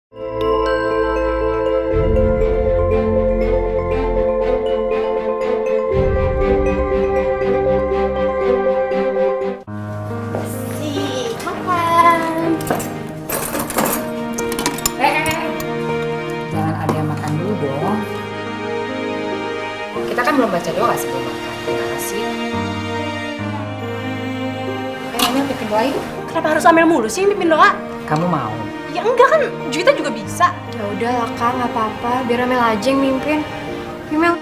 Jangan ada yang makan dulu dong. Kita kan belum baca doa sebelum makan. Gimana sih? Amel bikin doa yuk. Kenapa harus Amel mulu sih yang pimpin doa? Kamu mau? Ya enggak kan, Juwita juga bisa. Ya udah lah Kak, nggak apa-apa. Biar Amel aja yang mimpin. Amel.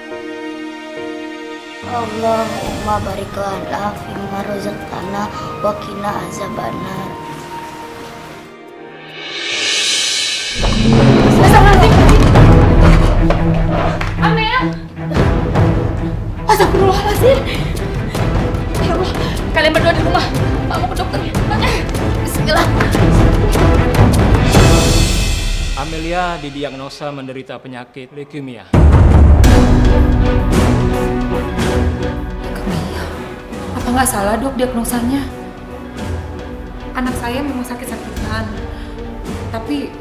Allahumma barik lana fima razaqtana wa qina azabannar. Amel! Astagfirullahaladzim. Ya Allah, kalian berdua di rumah. Pak mau ke dokter. Bismillah. Amelia didiagnosa menderita penyakit leukemia. Leukemia? Apa nggak salah dok diagnosanya? Anak saya memang sakit-sakitan. Tapi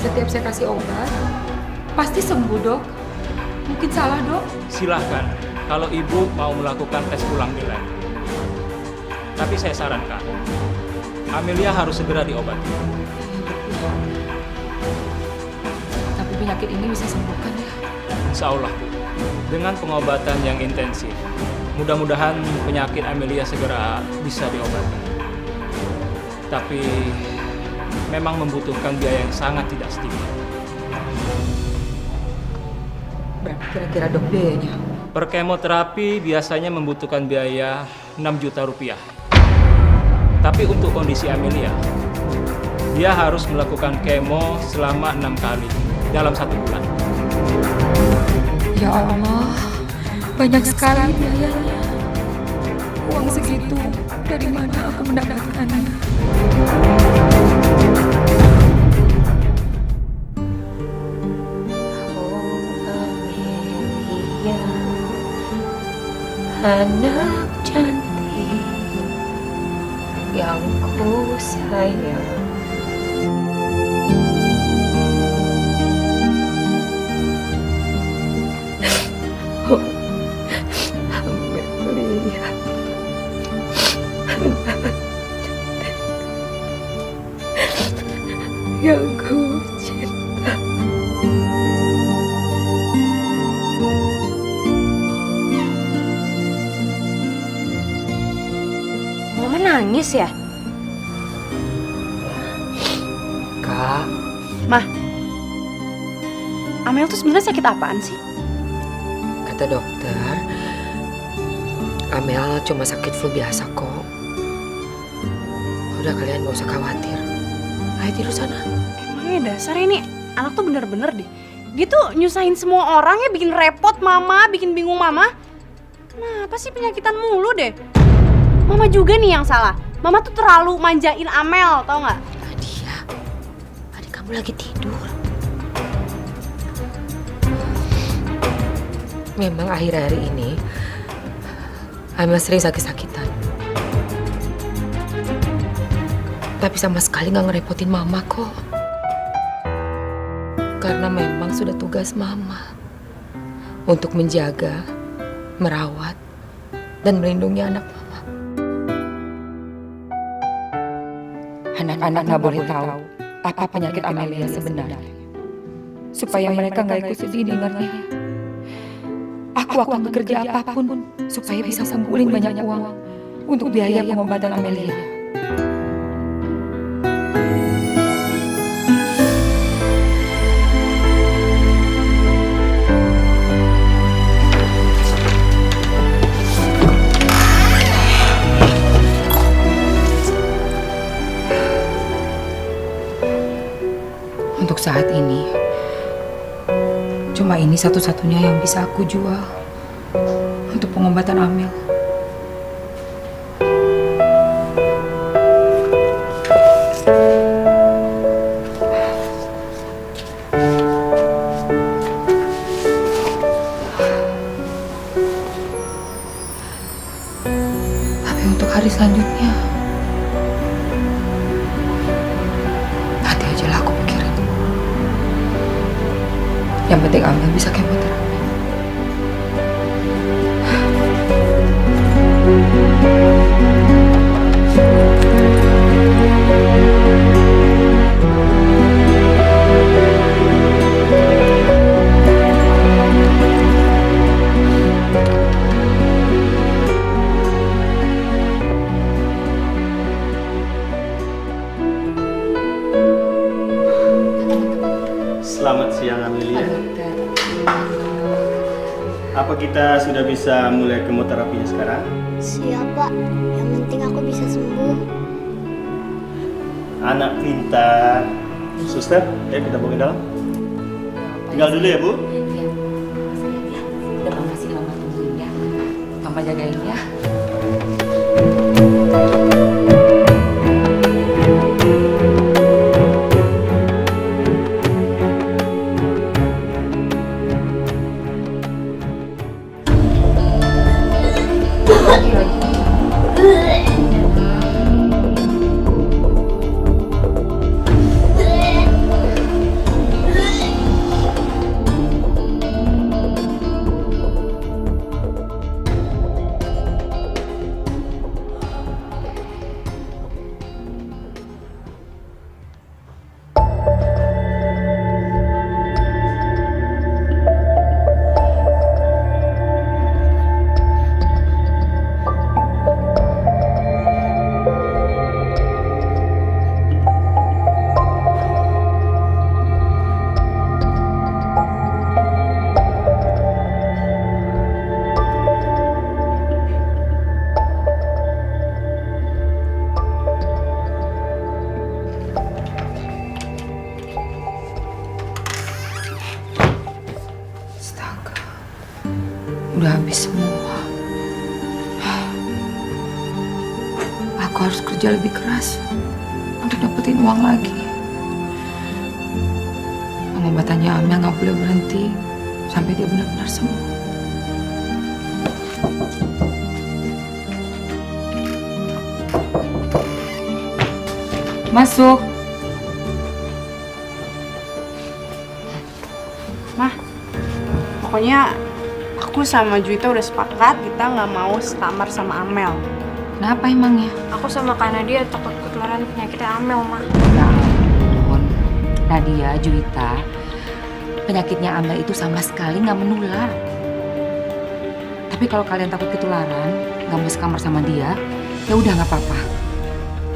setiap saya kasih obat, pasti sembuh dok. Mungkin salah dok. Silahkan kalau ibu mau melakukan tes ulang di lab. Tapi saya sarankan, Amelia harus segera diobati. Tapi penyakit ini bisa sembuhkan ya? Insya Allah, Bu. Dengan pengobatan yang intensif, mudah-mudahan penyakit Amelia segera bisa diobati. Tapi memang membutuhkan biaya yang sangat tidak sedikit. Berapa kira-kira dok biayanya? Per kemoterapi biasanya membutuhkan biaya 6 juta rupiah. Tapi untuk kondisi Amelia, dia harus melakukan kemo selama 6 kali dalam 1 bulan. Ya Allah, banyak sekali biayanya. Uang segitu, dari mana aku mendapatkannya? Anak cantik yang ku sayang. Amelia, anak cantik yang ku cinta. Mama nangis ya? Kak, Mah, Amel tuh sebenarnya sakit apaan sih? Kata dokter, Amel cuma sakit flu biasa kok. Udah kalian gak usah khawatir. Ayo tidur sana. Emangnya dasar ini anak tuh bener-bener deh. Dia tuh nyusahin semua orang ya, bikin repot mama, bikin bingung mama. Kenapa sih penyakitan mulu deh? Mama juga nih yang salah. Mama tuh terlalu manjain Amel, tau gak? Nadia, adik kamu lagi tidur. Memang akhir-akhir ini Amel sering sakit-sakitan. Tapi sama sekali gak ngerepotin mama kok. Karena memang sudah tugas mama untuk menjaga, merawat, dan melindungi anak mama. anak-anak nggak boleh tahu apa penyakit Amelia sebenarnya. Supaya mereka nggak ikut sedih dengarnya. Aku akan bekerja apapun supaya bisa kumpulin banyak uang untuk biaya pengobatan Amelia. Untuk saat ini, cuma ini satu-satunya yang bisa aku jual untuk pengobatan Amel. Tapi untuk hari selanjutnya, nanti aja lah aku pikir. Yang penting Amel bisa kemoterapi. Selamat siang Amelia. Apa kita sudah bisa mulai kemoterapinya sekarang? Siap Pak, yang penting aku bisa sembuh. Anak pintar. Suster, ayo kita bawa ke dalam. Tinggal dulu ya Bu. Iya. Udah mama sih mama tungguin ya. Mama jagain ya. Astaga, udah habis semua. Aku harus kerja lebih keras untuk dapetin uang lagi. Pengobatannya Amel nggak boleh berhenti sampai dia benar-benar sembuh. Masuk. Mah, pokoknya aku sama Juwita udah sepakat kita nggak mau sekamar sama Amel. Kenapa emangnya? Aku sama Kak Nadia takut ketularan penyakitnya Amel, Ma. Ya ampun, Nadia, Juwita, penyakitnya Amel itu sama sekali nggak menular. Tapi kalau kalian takut ketularan, nggak mau sekamar sama dia, ya udah nggak apa-apa.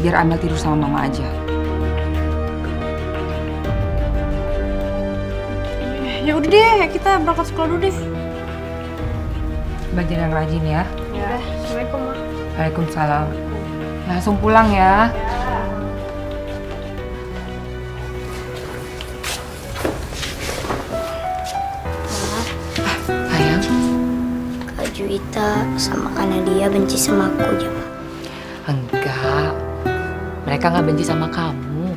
Biar Amel tidur sama mama aja. Ya udah deh, kita berangkat sekolah dulu deh. Belajar yang rajin ya. Ya. Assalamualaikum, Ma. Waalaikumsalam. Langsung pulang ya. Sayang, Kak Juwita sama Kak Nadia benci sama aku aja. enggak. Mereka nggak benci sama kamu.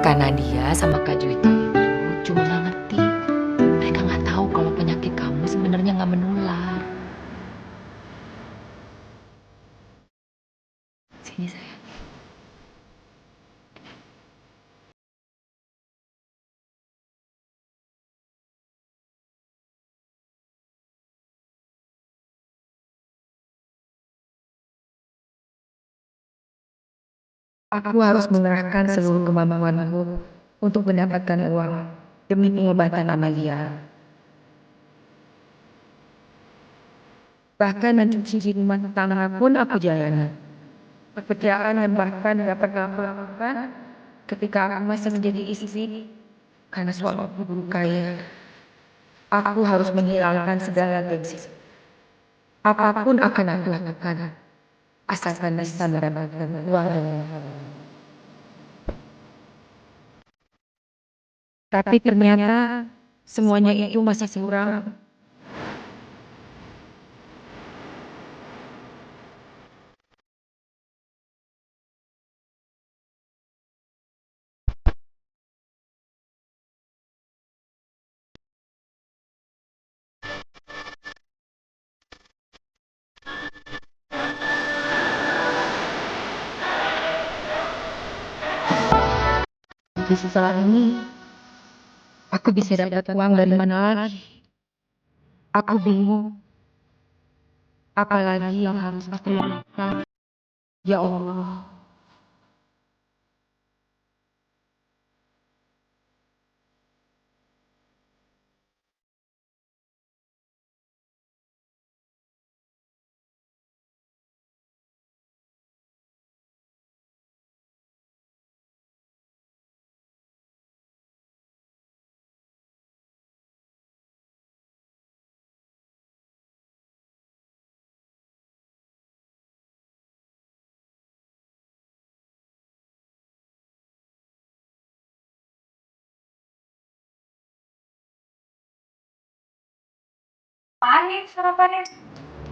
Karena dia sama Kak Juwita itu cuma nggak ngerti. Mereka nggak tahu kalau penyakit kamu sebenarnya nggak menular. Sini sayang. Aku harus mengerahkan seluruh kemampuanku untuk mendapatkan uang demi pengobatan Amalia. Bahkan mencuci di rumah tangga pun aku jalani. Pekerjaan yang bahkan tidak pernah aku lakukan ketika aku masih menjadi istri karena suamiku guru kaya. Aku harus menghilangkan segala gengsi. Apapun akan aku lakukan. Asalkan bisa mendapatkan uang. Tapi ternyata semuanya itu masih kurang. Di saat ini Aku bisa dapat uang dari mana lagi? Aku bingung. Apalagi yang harus aku lakukan? Ya Allah. Apaan nih sarapannya?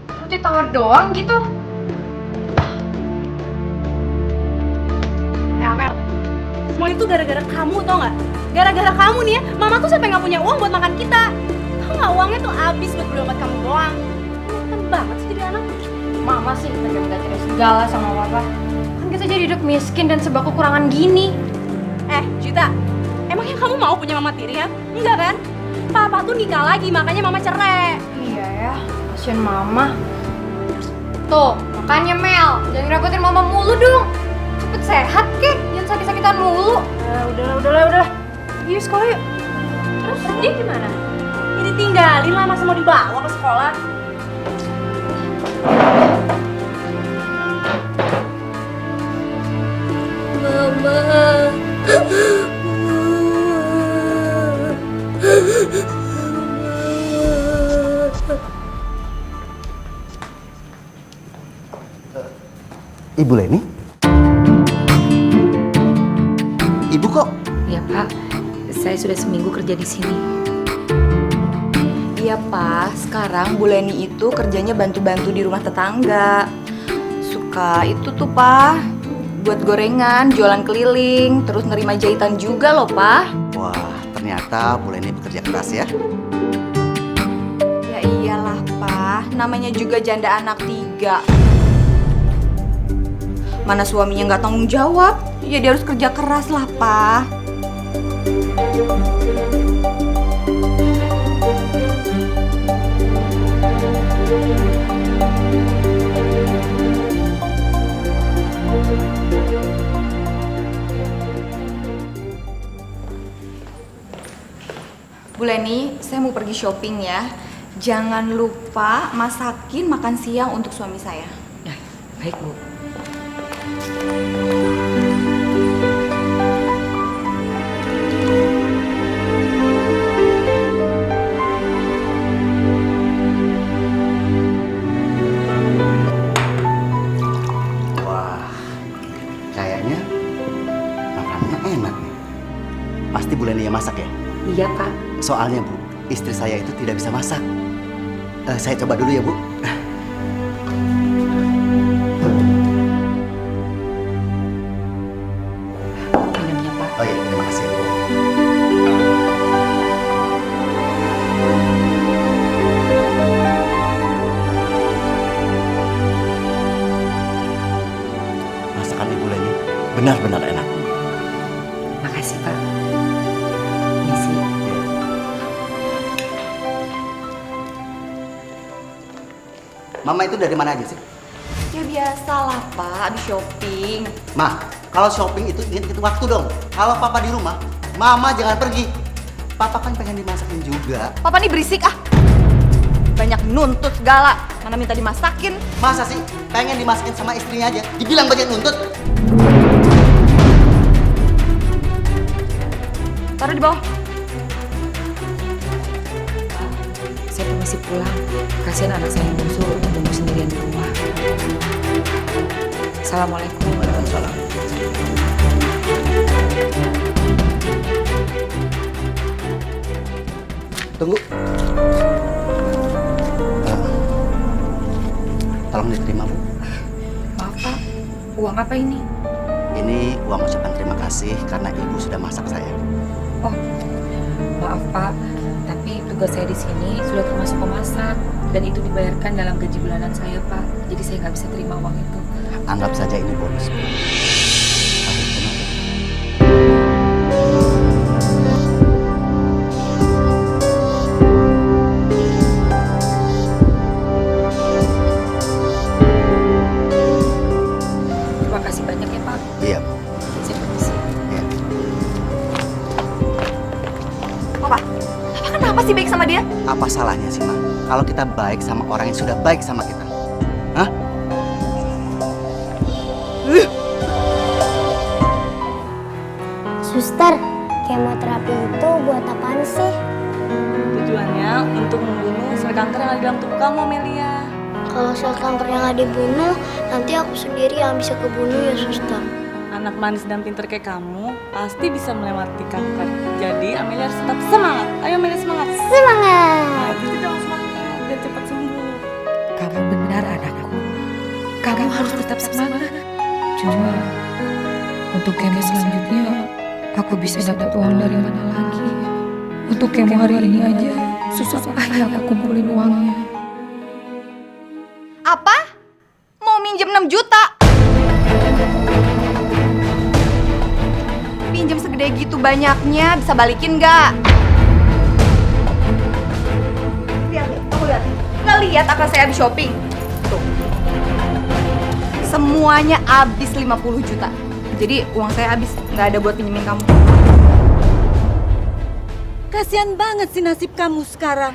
Roti tawar doang gitu. Ya Mel, semua itu gara-gara kamu tau nggak? Gara-gara kamu nih ya, mama tuh sampai nggak punya uang buat makan kita. Tau nggak, uangnya tuh habis buat beli obat kamu doang. Kan banget sih jadi anak. Mama sih minta cerai segala sama papa. Kan kita jadi hidup miskin dan serba kekurangan gini. Cita, emangnya kamu mau punya mama tiri ya? Enggak kan? Papa tuh nikah lagi, makanya mama cerai. Iya ya, kasian mama. Tuh, makanya Mel, jangan ngerapotin mama mulu dong. Cepet sehat kek, jangan sakit-sakitan mulu. Udahlah. Yuk sekolah yuk. Terus dia gimana? Ya ditinggalin lah, masa mau dibawa ke sekolah? Ibu Leni? Ibu kok? Ya Pak, saya sudah seminggu kerja di sini. Iya Pak, sekarang Bu Leni itu kerjanya bantu-bantu di rumah tetangga. Suka itu tuh Pak, buat gorengan, jualan keliling, terus nerima jahitan juga loh Pak. Wah, ternyata Bu Leni bekerja keras ya. Ya iyalah Pak, namanya juga janda anak 3. Mana suaminya nggak tanggung jawab, ya dia harus kerja keras lah Pak. Bu Leni, saya mau pergi shopping ya. Jangan lupa masakin makan siang untuk suami saya. Ya, baik Bu. Wah, kayaknya makanannya enak nih. Pasti Bu Leni yang masak ya? Iya Pak. Soalnya Bu, istri saya itu tidak bisa masak. Saya coba dulu ya Bu. Minumnya Pak. Oh iya, terima kasih ya Bu. Masakan Ibu Leni benar-benar enak. Makasih Pak. Misi. Mama itu dari mana aja sih? Ya biasalah Pak, habis shopping. Ma, kalau shopping itu ingat waktu dong. Kalau Papa di rumah, Mama jangan pergi. Papa kan pengen dimasakin juga. Papa nih berisik ah. Banyak nuntut segala. Mana minta dimasakin. Masa sih pengen dimasakin sama istrinya aja? Dibilang banyak nuntut. Taruh di bawah. Saya permisi pulang. Kasihan anak saya yang bungsu nunggu sendirian di rumah. Assalamualaikum. Waalaikumsalam. Tunggu. Tolong diterima Bu. Maaf Pak, uang apa ini? Ini uang ucapan terima kasih karena Ibu sudah masak saya. Oh, maaf Pak, tapi tugas saya di sini sudah termasuk pemasak dan itu dibayarkan dalam gaji bulanan saya Pak. Jadi saya nggak bisa terima uang itu. Anggap saja ini bonus. Tapi kenapa? ya Pak. Iya. Saya permisi. Iya. Papa kenapa sih baik sama dia? Apa salahnya sih, Ma? Kalau kita baik sama orang yang sudah baik sama kita? Hah? Suster, kemoterapi itu buat apaan sih? Tujuannya untuk membunuh sel kanker yang ada di dalam tubuh kamu, Amelia. Kalau sel kanker yang ada dibunuh, nanti aku sendiri yang bisa kebunuh ya suster. Anak manis dan pinter kayak kamu pasti bisa melewati kanker. Jadi Amelia harus tetap semangat. Ayo Amelia semangat. Semangat! Nah, gitu dong semangat biar cepat sembuh. Kamu benar anakku. Kamu harus tetap semangat. Cuma untuk kemo selanjutnya aku bisa dapat uang dari mana lagi? Untuk kemo hari ini aja susah payah aku kumpulin uangnya. Apa? Mau minjem 6 juta? Pinjam segede gitu banyaknya, bisa balikin nggak? Lihat nih, kamu lihat. Nggak lihat apa saya habis shopping? Tuh. Semuanya habis 50 juta. Jadi uang saya habis, nggak ada buat pinjemin kamu. Kasihan banget sih nasib kamu sekarang.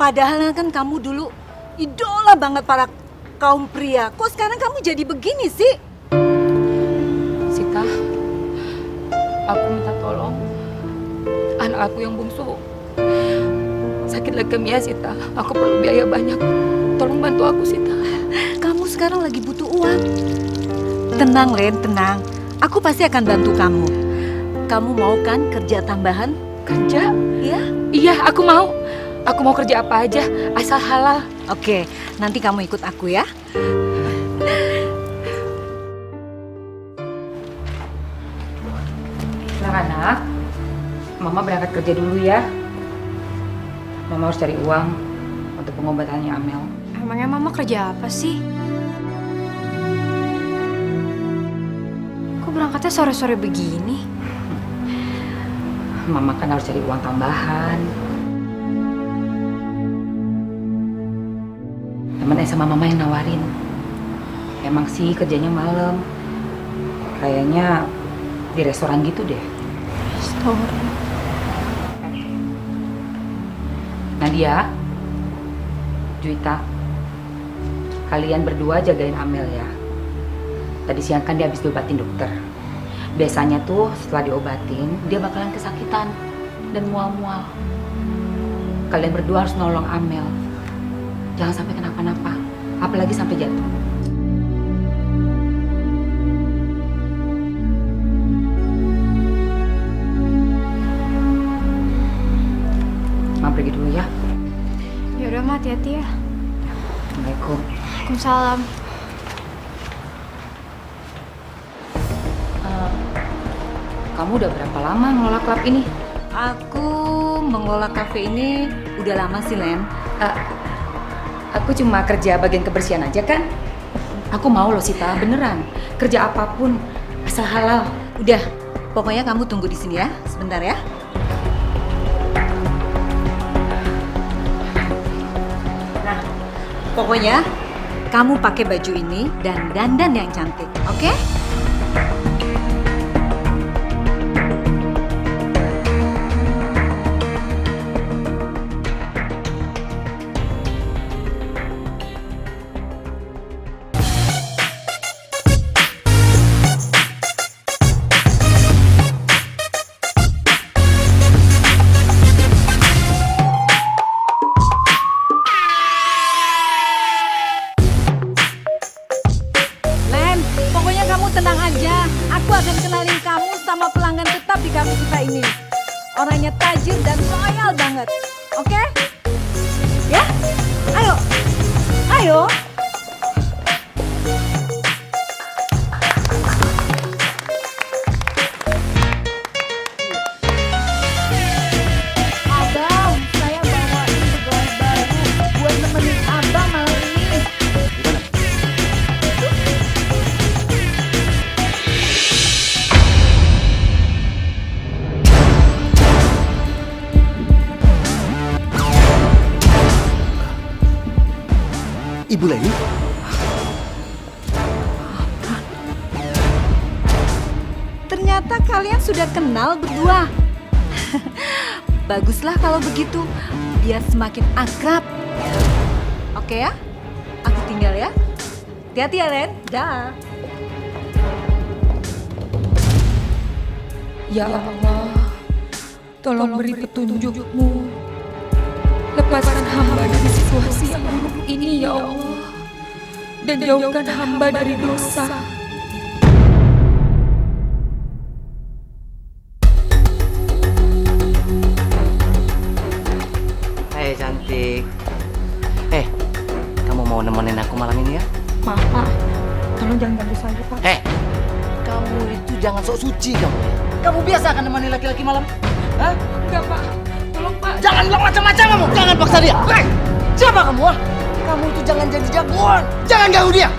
Padahal kan kamu dulu idola banget para kaum pria. Kok sekarang kamu jadi begini sih? Sita, aku minta tolong. Anak aku yang bungsu sakit leukemia, Sita. Aku perlu biaya banyak. Tolong bantu aku, Sita. Kamu sekarang lagi butuh uang. Tenang, Len, tenang. Aku pasti akan bantu kamu. Kamu mau kan kerja tambahan? Kerja? Ya? Iya, aku mau. Aku mau kerja apa aja, asal halal. Oke, nanti kamu ikut aku ya. Anak-anak, Mama berangkat kerja dulu ya. Mama harus cari uang untuk pengobatannya Amel. Emangnya mama kerja apa sih? Kok berangkatnya sore-sore begini? Mama kan harus cari uang tambahan. Temen sama Mama yang nawarin. Emang sih kerjanya malam. Kayaknya di restoran gitu deh. Restoran? Nadia, Juita, kalian berdua jagain Amel ya. Tadi siang kan dia habis diobatin dokter. Biasanya tuh setelah diobatin, dia bakalan kesakitan dan mual-mual. Kalian berdua harus nolong Amel. Jangan sampai kenapa-napa, apalagi sampai jatuh. Mama pergi dulu ya. Yaudah, Ma, hati-hati ya. Assalamualaikum. Waalaikumsalam. Kamu udah berapa lama ngelola klub ini? Aku mengelola kafe ini udah lama sih, Len. Aku cuma kerja bagian kebersihan aja kan? Aku mau loh Sita, beneran. Kerja apapun, asal halal. Udah, pokoknya kamu tunggu di sini ya, sebentar ya. Nah, pokoknya kamu pakai baju ini dan dandan yang cantik, oke? Tenang aja, aku akan kenalin kamu sama pelanggan tetap di kafe kita ini. Orangnya tajir dan loyal banget, oke? Ya, ayo, ayo. Abang, saya bawain pegawai baru buat nemenin abang malam ini. Ibu Leni? ternyata kalian sudah kenal berdua. Baguslah kalau begitu, biar semakin akrab. Oke ya, aku tinggal ya. Hati-hati ya, Ren. Dah. Ya Allah, tolong beri petunjuk-Mu. Lepaskan hamba dari situasi yang buruk ini ya Allah. Dan jauhkan hamba dari dosa. Hei cantik. Kamu mau nemenin aku malam ini ya? Maaf Pak, tolong jangan ganggu saya Pak. Kamu itu jangan sok suci kamu. Kamu biasa kan nemenin laki-laki malam? Hah? Enggak Pak, tolong Pak. Jangan bilang macam-macam kamu. Jangan paksa dia. Siapa kamu? Kamu itu jangan jadi jagoan. Jangan ganggu dia.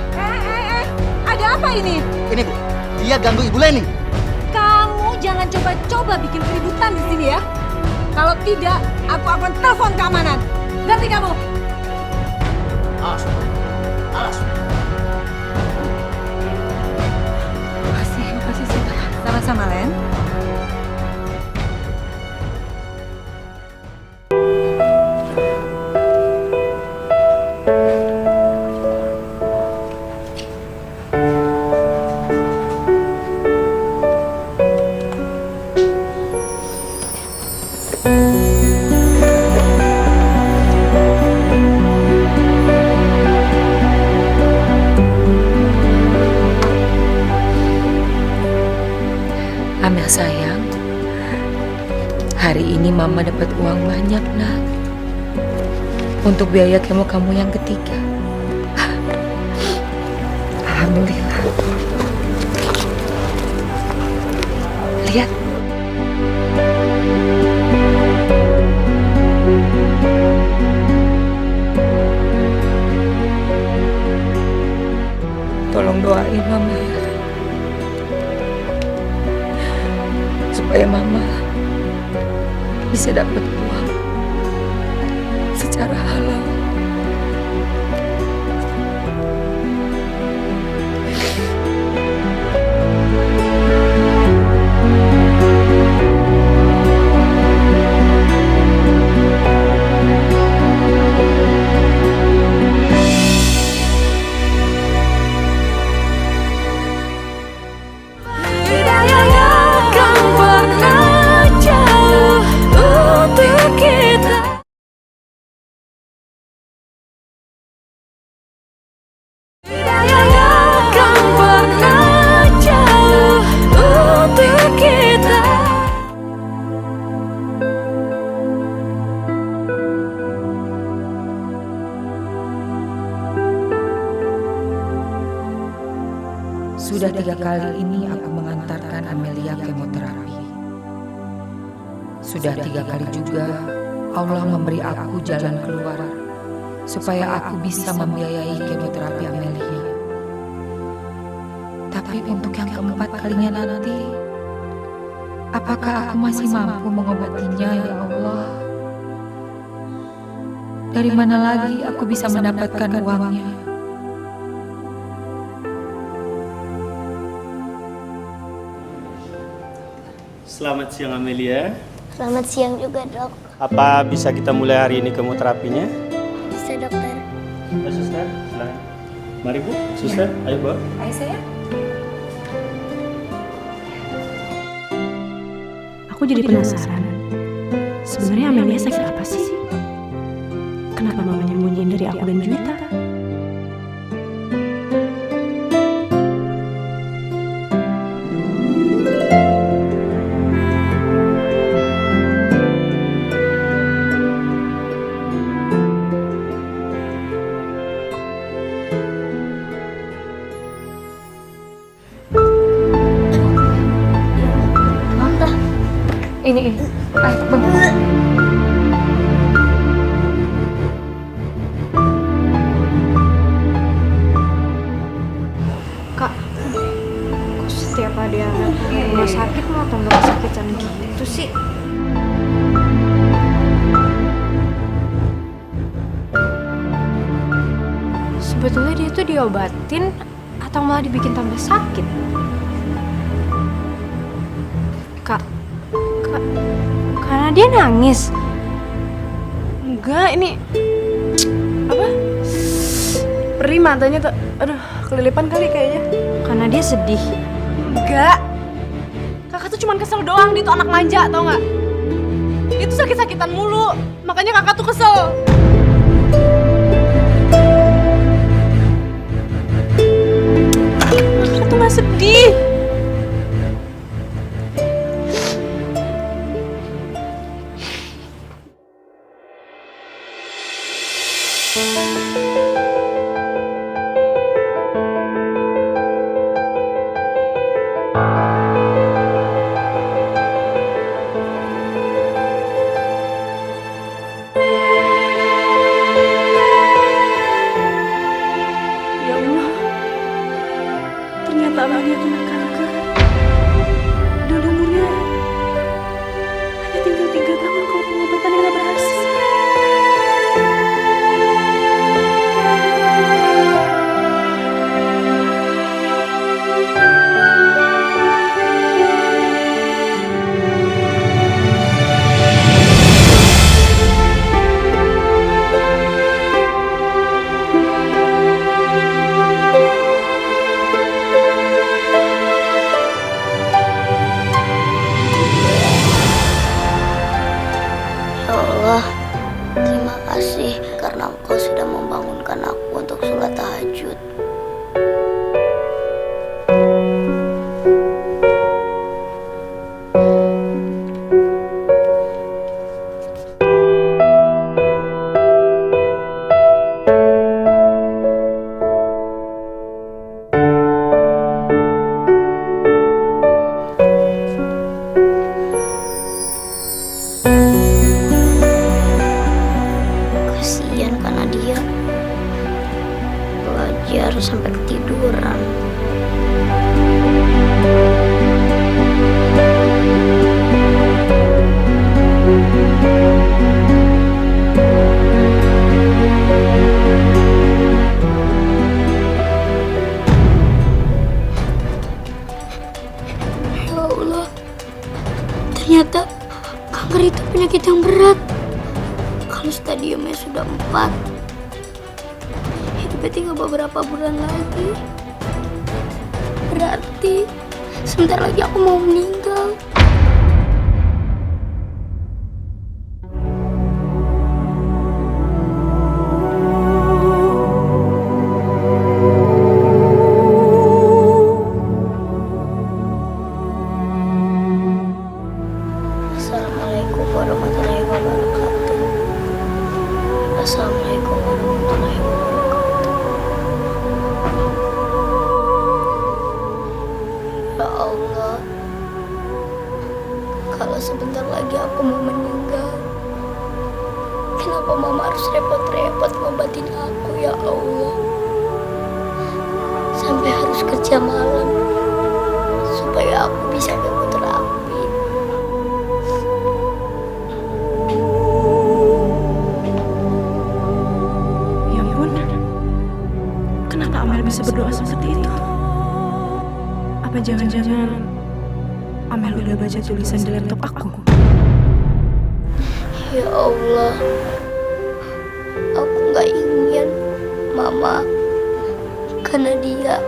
Ada apa ini? Ini Bu, dia ganggu Ibu Leni. Kamu jangan coba-coba bikin keributan di sini ya. Kalau tidak, aku akan telepon keamanan. Ngerti kamu? Alas. Makasih Sita. Sama-sama, Len. Amel sayang, hari ini Mama dapat uang banyak nak. Untuk biaya kemo kamu yang ketiga. Alhamdulillah. Lihat. Tolong doain Mama ya. Supaya Mama bisa dapat uang secara halal. Sudah 3 kali ini aku mengantarkan Amelia kemoterapi. Sudah 3 kali juga Allah memberi aku jalan keluar supaya aku bisa membiayai kemoterapi Amelia. Tapi untuk yang keempat kalinya nanti, apakah aku masih mampu mengobatinya ya Allah? Dari mana lagi aku bisa mendapatkan uangnya? Selamat siang Amelia. Selamat siang juga dok. Apa bisa kita mulai hari ini kemoterapinya? Bisa dokter. Ya, suster, silakan. Mari Bu, suster, ayo Bu. Ayo sayang. Aku jadi penasaran. Sebenarnya Amelia sakit apa sih? Kenapa Mama nyembunyiin dari aku dan Juwita? Ini. Ayo, Bang. Kak, kok setiap ada rumah sakit mau tambah kesakitan gitu sih? Sebetulnya dia tuh diobatin atau malah dibikin tambah sakit? Nadia nangis. Enggak, ini apa? Perih matanya tuh. Aduh, kelilipan kali kayaknya. Karena dia sedih. Enggak. Kakak tuh cuman kesel doang, dia tuh anak manja, tau nggak? Dia tuh sakit-sakitan mulu, makanya kakak tuh kesel. Kakak tuh nggak sedih. Ya Allah, ternyata Amalia kena kanker. Dan umurnya hanya tinggal 3 tahun kalau pengobatan nggak berhasil. Ya Allah, terima kasih karena Engkau sudah membangunkan aku untuk sholat tahajud. Kasihan karena dia belajar sampai ketiduran. Ya Allah, ternyata kanker itu penyakit yang berat. Kalau stadiumnya sudah 4, hidupnya tinggal beberapa bulan lagi. Berarti sebentar lagi aku mau meninggal. Assalamualaikum warahmatullahi wabarakatuh. Assalamualaikum warahmatullahi wabarakatuh. Ya Allah, kalau sebentar lagi aku mau meninggal, kenapa Mama harus repot-repot ngobatin aku, ya Allah? Sampai harus kerja malam supaya aku bisa kemoterapi. Ya ampun, kenapa Amel bisa berdoa seperti itu? Apa jangan-jangan Amel udah baca tulisan di laptop aku? Ya Allah, aku nggak ingin Mama karena dia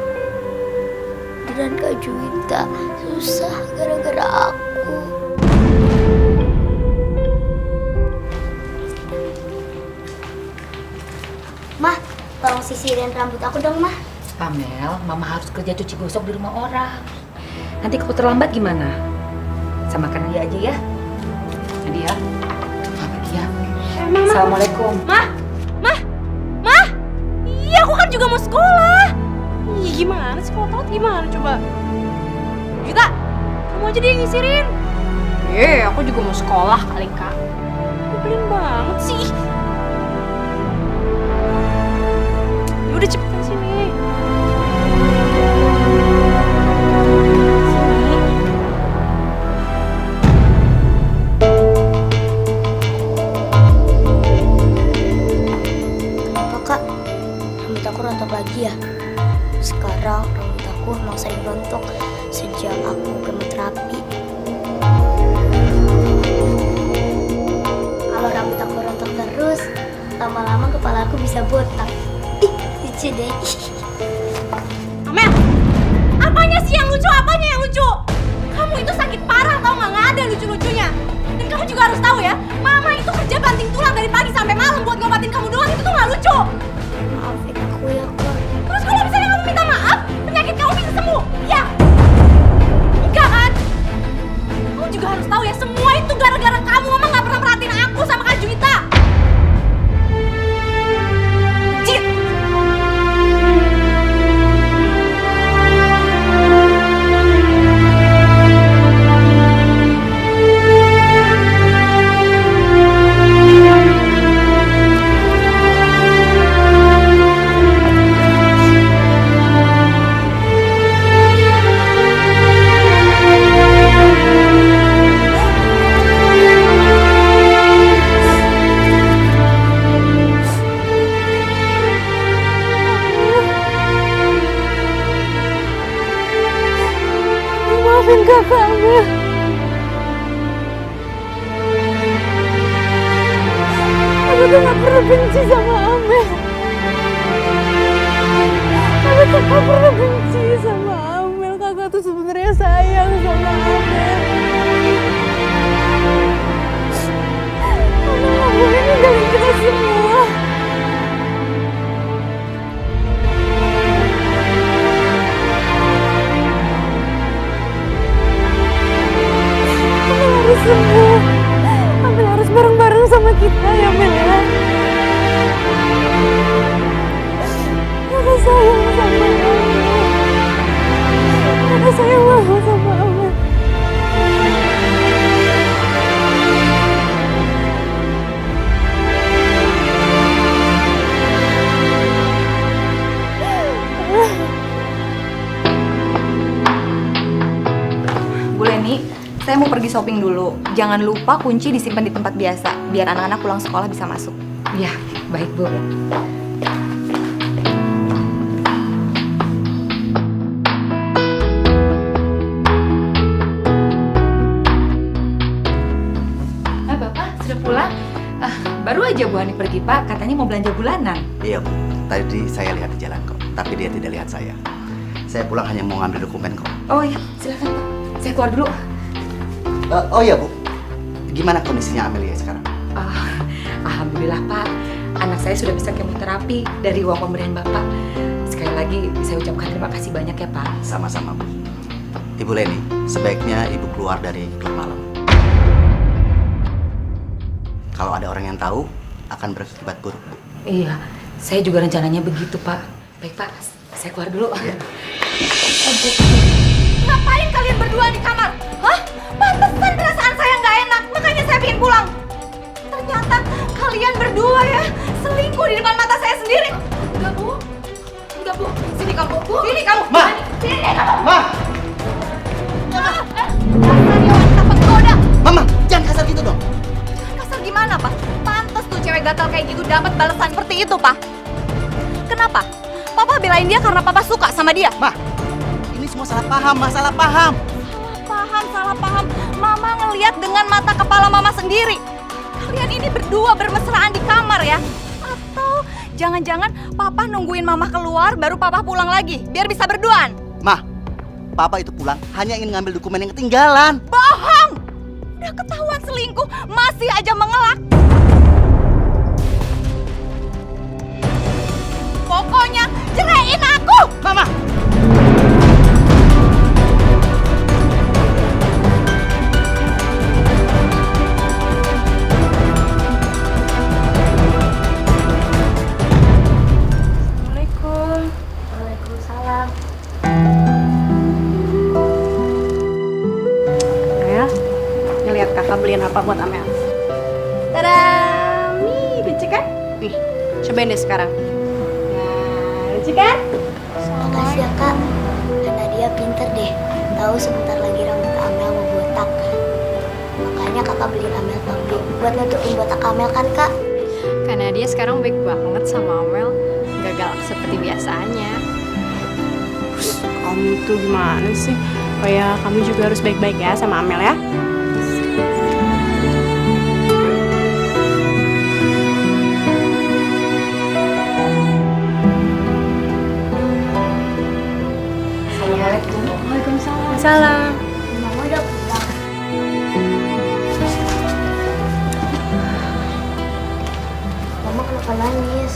dan Kak Juwita susah gara-gara aku. Mah, tolong sisirin rambut aku dong, Mah. Amel, Mama harus kerja cuci gosok di rumah orang. Nanti kalau terlambat gimana? Samakan dia aja ya. Nadia, sama dia. Assalamualaikum. Mah! Iya, aku kan juga mau sekolah. Ih, gimana sih kalau telat gimana coba? Juwita, kamu aja dia yang ngisirin. Aku juga mau sekolah kali, Kak. Nyebelin banget sih. Ya udah cepetan sini. Kenapa, Kak? Rambut aku rontok lagi ya? Sekarang rambut aku emang sering rontok sejak aku kemoterapi. lama-lama kepala aku bisa botak. Ih, lucu deh. Amel, apanya sih yang lucu? Apanya yang lucu? Kamu itu sakit parah tau nggak ada lucu-lucunya. Dan kamu juga harus tahu ya, Mama itu kerja banting tulang dari pagi sampai malam buat ngobatin kamu doang, itu tuh nggak lucu. Maafin aku ya, Kak. Terus kalau misalnya kamu minta maaf, penyakit kamu bisa sembuh, ya? Enggak kan? Kamu juga harus tahu ya, semua itu gara-gara kamu. Mama nggak pernah perhatiin aku sama Kak Juwita. Cit! Maafin kakak Amel. Aku tuh gak pernah benci sama Amel. Aku tuh gak pernah benci sama Amel. Kakak tuh sebenarnya sayang sama Amel. Amel gak boleh ninggalin kita semua. Harus sembuh. Amel harus bareng-bareng sama kita ya, Mel ya. Kakak sayang sama Amel. Kakak sayang banget sama Amel. Bu Leni, saya mau pergi shopping dulu. Jangan lupa kunci disimpan di tempat biasa, biar anak-anak pulang sekolah bisa masuk. Ya, baik Bu. Bapak sudah pulang? Baru aja Bu Hani pergi Pak, katanya mau belanja bulanan. Iya Bu, tadi saya lihat di jalan kok, tapi dia tidak lihat saya. Saya pulang hanya mau ngambil dokumen kok. Oh iya, silakan Pak. Saya keluar dulu. Oh iya Bu, gimana kondisinya Amelia sekarang? Alhamdulillah Pak, anak saya sudah bisa kemoterapi dari uang pemberian Bapak. Sekali lagi saya ucapkan terima kasih banyak ya Pak. Sama-sama Bu. Ibu Leni, sebaiknya Ibu keluar dari klub malam. Kalau ada orang yang tahu, akan berakibat buruk Bu. Iya, saya juga rencananya begitu Pak. Baik Pak, saya keluar dulu. Iya. Ngapain kalian berdua di kamar? Hah? Pantesan perasaan saya nggak enak, makanya saya pengen pulang. Ternyata kalian berdua ya selingkuh di depan mata saya sendiri. Enggak Bu, enggak Bu. Sini kamu, sini kamu. Ma! Sini kamu. Ma! Dasar wanita penggoda. Mama, jangan kasar gitu dong. Kasar gimana Pak? Pantes tuh cewek gatal kayak gitu dapat balasan seperti itu Pak. Kenapa? Papa belain dia karena Papa suka sama dia. Ma, ini semua salah paham, masalah paham. Salah paham. Mama ngelihat dengan mata kepala Mama sendiri. Kalian ini berdua bermesraan di kamar ya? Atau jangan-jangan Papa nungguin Mama keluar baru Papa pulang lagi biar bisa berduaan? Ma, Papa itu pulang hanya ingin ngambil dokumen yang ketinggalan. Bohong! Udah ketahuan selingkuh, masih aja mengelak. Pokoknya ceraiin aku! Mama! Waalaikumsalam. Amel, ngeliat kakak beliin apa buat Amel? Tada! Nih, lucu kan? Nih, cobain deh sekarang. Nah, lucu kan? Makasih ya Kak. Karena dia pinter deh. Tahu sebentar lagi rambut Amel mau botak. Makanya kakak beliin Amel topi buat nutupin botak Amel kan Kak? Karena dia sekarang baik banget sama Amel, gak galak seperti biasanya. Kamu tuh gimana sih? Oh ya, kamu juga harus baik-baik ya sama Amel ya. Waalaikumsalam. Mama udah pulang. Mama kenapa nangis?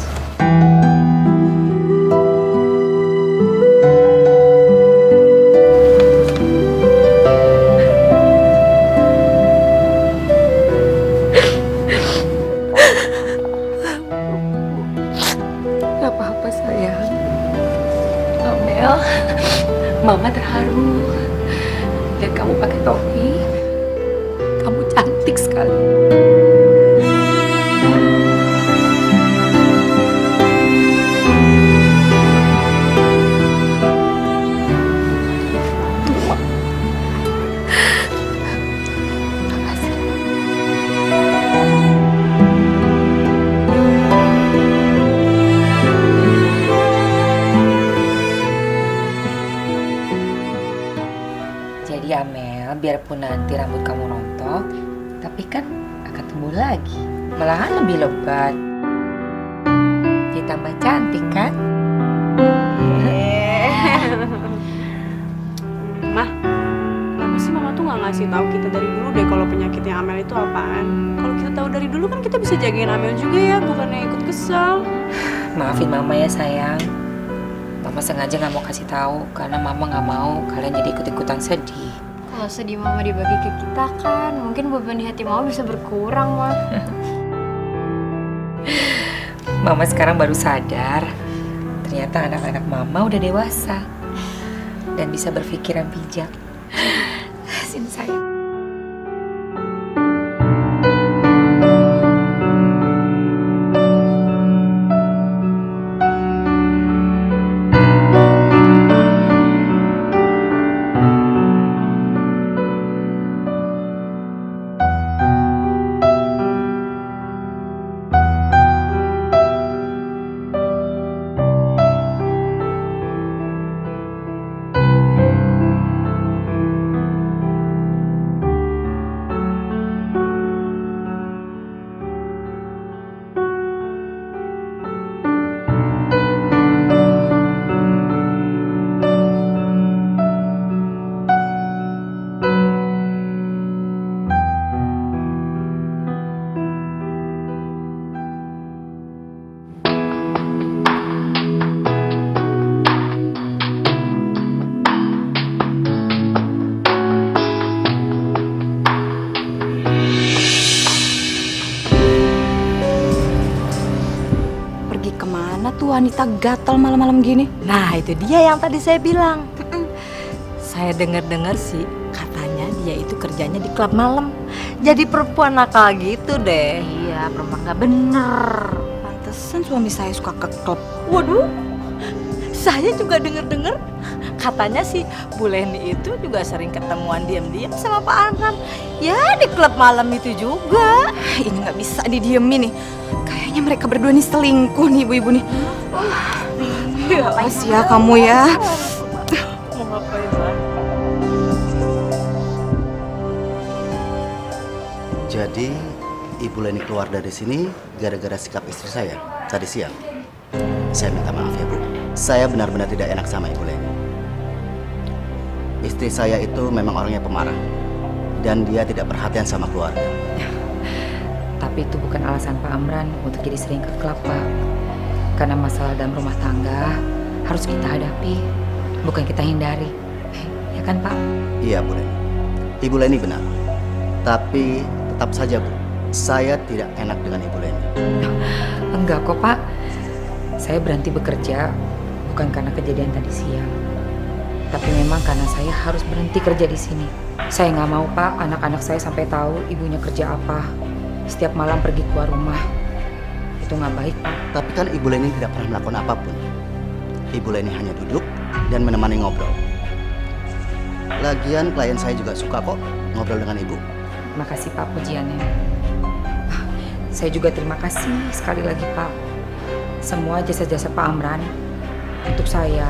Gak apa-apa sayang. Amel, Mama terharu. Lihat kamu pakai topi. Kamu cantik sekali. Makasih. Jadi Amel, biarpun nanti rambut kamu rontok, tapi kan akan tumbuh lagi. Malahan lebih lebat. Ditambah cantik kan? Mah, kenapa sih Mama tuh nggak ngasih tahu kita dari dulu deh kalau penyakitnya Amel itu apaan? Kalau kita tahu dari dulu kan kita bisa jagain Amel juga ya, bukannya ikut kesal. Maafin Mama ya sayang. Mama sengaja nggak mau kasih tahu karena Mama nggak mau kalian jadi ikut-ikutan sedih. Kalau sedih Mama dibagi ke kita kan, mungkin beban di hati Mama bisa berkurang, Mah. Mama sekarang baru sadar, ternyata anak-anak Mama udah dewasa dan bisa berpikiran bijak. Sini sayang. Wanita gatal malam-malam gini. Nah itu dia yang tadi saya bilang. Saya dengar-dengar sih katanya dia itu kerjanya di klub malam. Jadi perempuan nakal gitu deh. Iya, perempuan gak bener. Pantesan suami saya suka ke klub. Waduh, saya juga dengar-dengar katanya sih Bu Leni itu juga sering ketemuan diam-diam sama Pak Arhan. Ya di klub malam itu juga. Ini gak bisa didiemin nih. Kayaknya mereka berdua nih selingkuh nih ibu-ibu nih. Makasih ya kamu ya. Mau ngapain lagi? Jadi Ibu Leni keluar dari sini gara-gara sikap istri saya tadi siang. Saya minta maaf ya Bu. Saya benar-benar tidak enak sama Ibu Leni. Istri saya itu memang orangnya pemarah dan dia tidak perhatian sama keluarga. Tapi itu bukan alasan Pak Amran untuk jadi sering ke klub, Pak. Karena masalah dalam rumah tangga harus kita hadapi, bukan kita hindari. Ya kan, Pak? Iya, Bu Leni. Ibu Leni benar. Tapi tetap saja, Bu, saya tidak enak dengan Ibu Leni. Enggak kok, Pak. Saya berhenti bekerja bukan karena kejadian tadi siang. Tapi memang karena saya harus berhenti kerja di sini. Saya nggak mau, Pak, anak-anak saya sampai tahu ibunya kerja apa. Setiap malam pergi keluar rumah. Itu nggak baik, Pak. Tapi kan Ibu Leni tidak pernah melakukan apapun. Ibu Leni hanya duduk dan menemani ngobrol. Lagian klien saya juga suka kok ngobrol dengan Ibu. Makasih, Pak, pujiannya. Saya juga terima kasih sekali lagi, Pak. Semua jasa-jasa Pak Amran untuk saya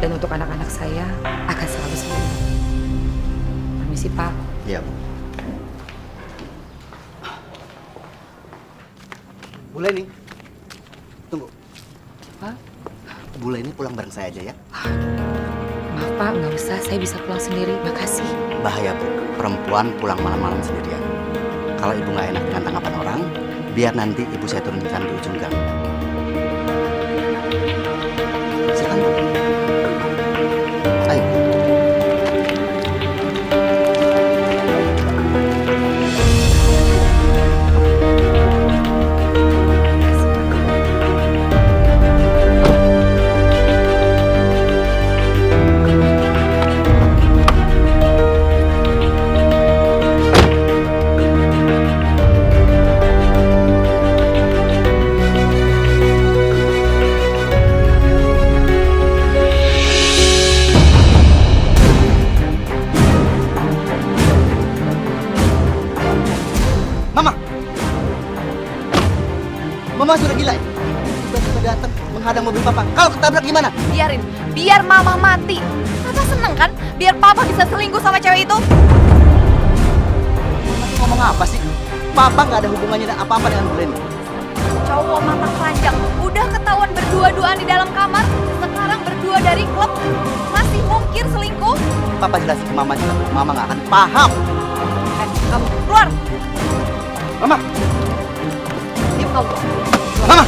dan untuk anak-anak saya akan selalu saya. Permisi, Pak. Iya, Bu. Bu Leni, tunggu. Pak? Bu Leni pulang bareng saya aja ya. Maaf, Pak, nggak usah. Saya bisa pulang sendiri. Makasih. Bahaya Bu, perempuan pulang malam-malam sendirian. Kalau ibu nggak enak dengan tanggapan orang, biar nanti ibu saya turunkan di ujung gang. Silakan Bu. Ayo. Mama sudah gila ya? Tiba-tiba datang menghadang mobil papa. Kalau ketabrak gimana? Biarin, biar mama mati. Papa seneng kan? Biar papa bisa selingkuh sama cewek itu. Mama tuh ngomong apa sih? Papa nggak ada hubungannya dan apa-apa dengan Glenn. Cowok mata keranjang, udah ketahuan berdua-duaan di dalam kamar, sekarang berdua dari klub, masih mungkir selingkuh. Papa jelasin ke mama juga. Mama nggak akan paham. Kamu keluar. Mama. Diam kamu. Mama.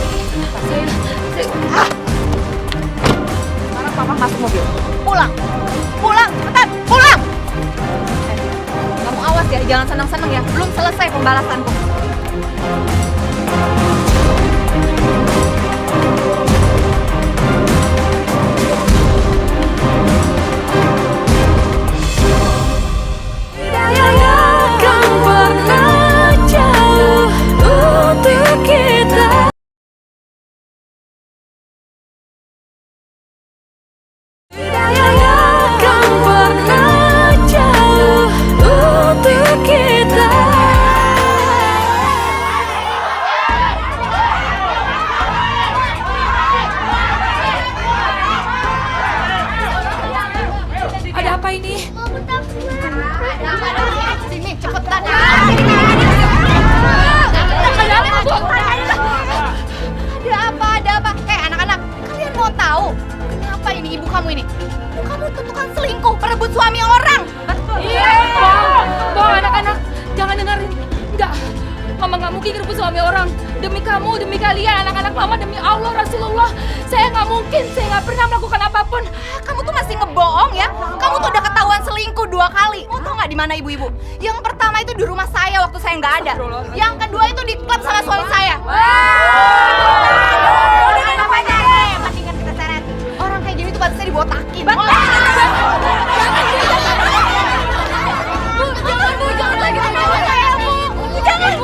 Sekarang papa masuk mobil. Pulang. Pulang, cepetan. Pulang. Kamu awas ya, jangan senang-senang ya. Belum selesai pembalasanku. Ada apa ini? Sini, cepetan. Ada apa? Anak-anak, kalian mau tahu kenapa ini ibu kamu ini? Ibu kamu tuh tukang selingkuh, perebut suami orang. Iya, Bang, anak-anak, jangan dengerin. Enggak, Mama nggak mungkin ngerebut suami orang. Demi kamu, demi kalian, anak-anak Mama, demi Allah, Rasulullah. Saya nggak mungkin, saya nggak pernah melakukan apapun. Kamu tuh masih ngebohong ya? Kamu tuh udah ketahuan selingkuh 2 kali. Mau tau nggak di mana ibu-ibu? Yang pertama itu di rumah saya waktu saya nggak ada. Yang kedua itu di klub sama suami saya. Udah namanya. Mendingan kita seret. Orang kayak gini tuh pantasnya dibotakin. Bu, jangan lagi sama saya, Bu. Jangan.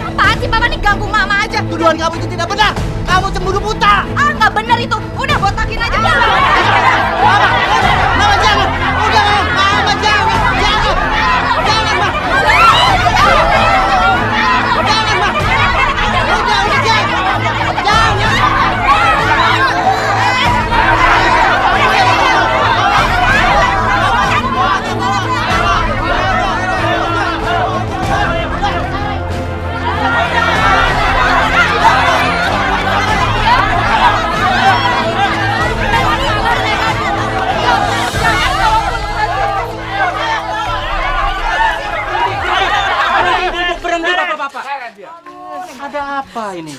Apaan sih Papa nih ganggu Mama aja? Tuduhan kamu itu tidak benar. Kamu cemburu buta. Ah, nggak benar itu. Udah botakin aja. Mama, Mama jangan. Udah, Mama jangan. Jangan. Jangan, Ma. Jangan, Ma. Udah, jangan. Jangan. Berhenti bapak-bapak. Ada apa ini?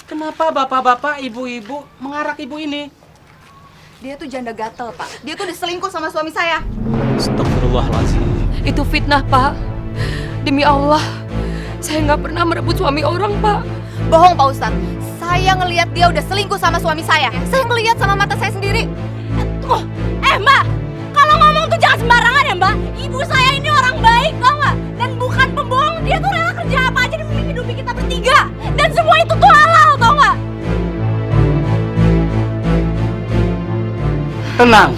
Kenapa bapak-bapak, ibu-ibu mengarak ibu ini? Dia tuh janda gatel, Pak. Dia tuh diselingkuh sama suami saya. Astagfirullahaladzim. Itu fitnah, Pak. Demi Allah, saya nggak pernah merebut suami orang, Pak. Bohong, Pak Ustadz. Saya ngelihat dia udah selingkuh sama suami saya. Saya ngelihat sama mata saya sendiri. Mbak, kalau ngomong tuh jangan sembarangan ya, Mbak. Ibu saya ini orang baik, tau nggak? Dan bukan pembohong. Dia tuh rela kerja apa aja demi menghidupi kita bertiga. Dan semua itu tuh halal, tau nggak? Tenang,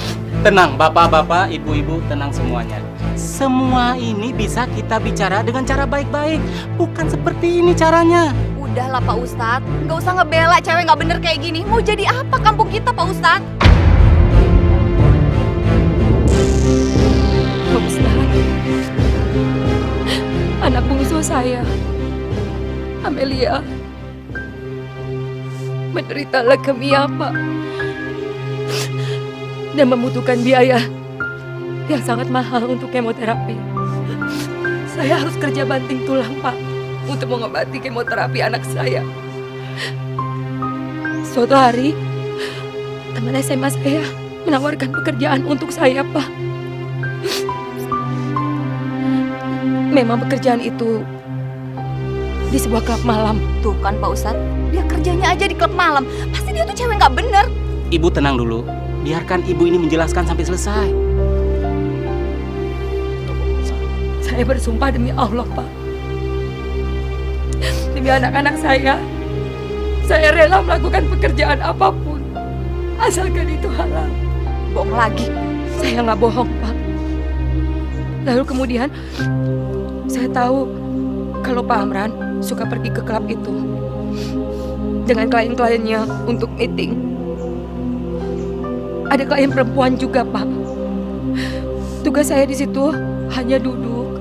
tenang bapak-bapak, ibu-ibu, tenang semuanya. Semua ini bisa kita bicara dengan cara baik-baik. Bukan seperti ini caranya. Udahlah Pak Ustadz, nggak usah ngebela cewek nggak bener kayak gini. Mau jadi apa kampung kita Pak Ustadz? Pak Ustadz, anak bungsu saya, Amelia, menderita leukemia, Pak. Dan membutuhkan biaya yang sangat mahal untuk kemoterapi. Saya harus kerja banting tulang, Pak, untuk mengobati kemoterapi anak saya. Suatu hari, teman SMA saya menawarkan pekerjaan untuk saya, Pak. Memang pekerjaan itu di sebuah klub malam. Tuh kan Pak Ustadz, dia kerjanya aja di klub malam. Pasti dia tuh cewek nggak bener. Ibu tenang dulu. Biarkan ibu ini menjelaskan sampai selesai. Saya bersumpah demi Allah, Pak. Demi anak-anak saya rela melakukan pekerjaan apapun. Asalkan itu halal. Bohong lagi. Saya nggak bohong, Pak. Lalu kemudian saya tahu kalau Pak Amran suka pergi ke klub itu dengan klien-kliennya untuk meeting. Ada klien perempuan juga, Pak. Tugas saya di situ hanya duduk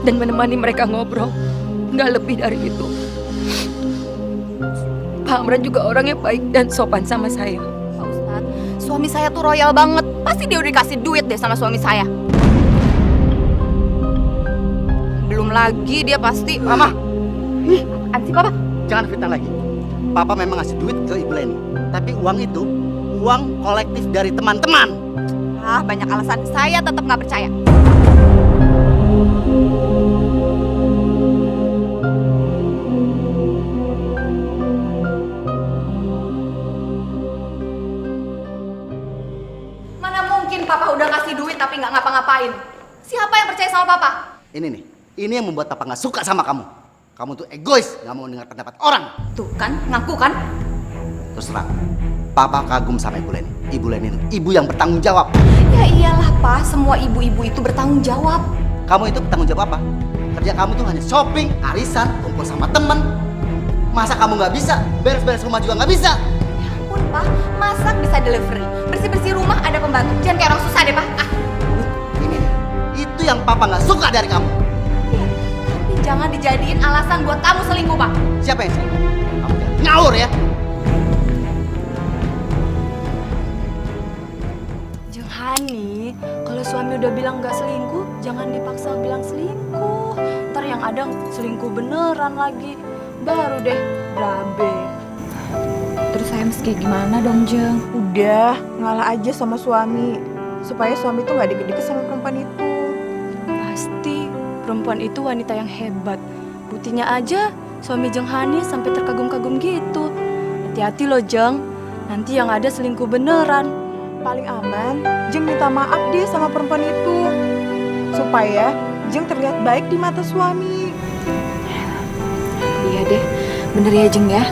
dan menemani mereka ngobrol, nggak lebih dari itu. Pak Amran juga orangnya baik dan sopan sama saya. Pak Ustadz, suami saya tuh royal banget. Pasti dia udah dikasih duit deh sama suami saya. Belum lagi dia pasti... Mama! Apaan sih Papa? Jangan fitnah lagi. Papa memang ngasih duit ke Ibu Leni. Tapi uang itu, uang kolektif dari teman-teman. Ah, banyak alasan. Saya tetap nggak percaya. Mana mungkin Papa udah kasih duit tapi nggak ngapa-ngapain? Siapa yang percaya sama Papa? Ini nih, ini yang membuat Papa nggak suka sama kamu. Kamu tuh egois, nggak mau dengar pendapat orang. Tuh kan, ngaku kan? Terus terang, Papa kagum sama Ibu Leni. Ibu Leni itu ibu yang bertanggung jawab. Ya iyalah Pak, semua ibu-ibu itu bertanggung jawab. Kamu itu bertanggung jawab apa? Kerja kamu tuh hanya shopping, arisan, kumpul sama temen. Masa kamu nggak bisa? Beres-beres rumah juga nggak bisa? Ya ampun Pak, masak bisa delivery. Bersih-bersih rumah ada pembantu. Jangan kayak orang susah deh Pak. Ah. Ini nih, itu yang Papa nggak suka dari kamu. Tapi jangan dijadiin alasan buat kamu selingkuh Pak. Siapa yang selingkuh? Kamu jangan ngawur ya. Jeng Hani, kalau suami udah bilang gak selingkuh, jangan dipaksa bilang selingkuh. Ntar yang ada selingkuh beneran lagi. Baru deh, berabe. Terus saya mesti gimana dong, Jeng? Udah, ngalah aja sama suami. Supaya suami tuh gak deket-deket sama perempuan itu. Pasti perempuan itu wanita yang hebat. Buktinya aja suami Jeng Hani sampai terkagum-kagum gitu. Hati-hati loh Jeng, nanti yang ada selingkuh beneran. Paling aman, Jeng minta maaf deh sama perempuan itu. Supaya Jeng terlihat baik di mata suami. Iya deh, bener ya Jeng ya.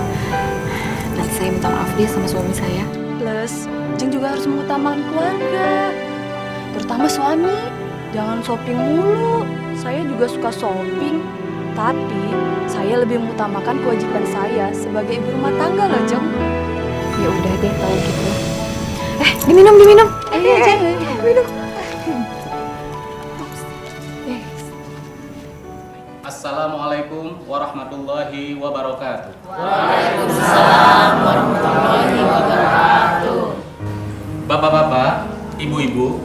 Nanti saya minta maaf deh sama suami saya. Plus, Jeng juga harus mengutamakan keluarga. Terutama suami. Jangan shopping mulu. Saya juga suka shopping. Tapi, saya lebih mengutamakan kewajiban saya sebagai ibu rumah tangga loh, Jeng. Ya udah deh kalau gitu. Diminum. Minum. Assalamualaikum warahmatullahi wabarakatuh. Waalaikumsalam warahmatullahi wabarakatuh. Bapak-bapak, ibu-ibu,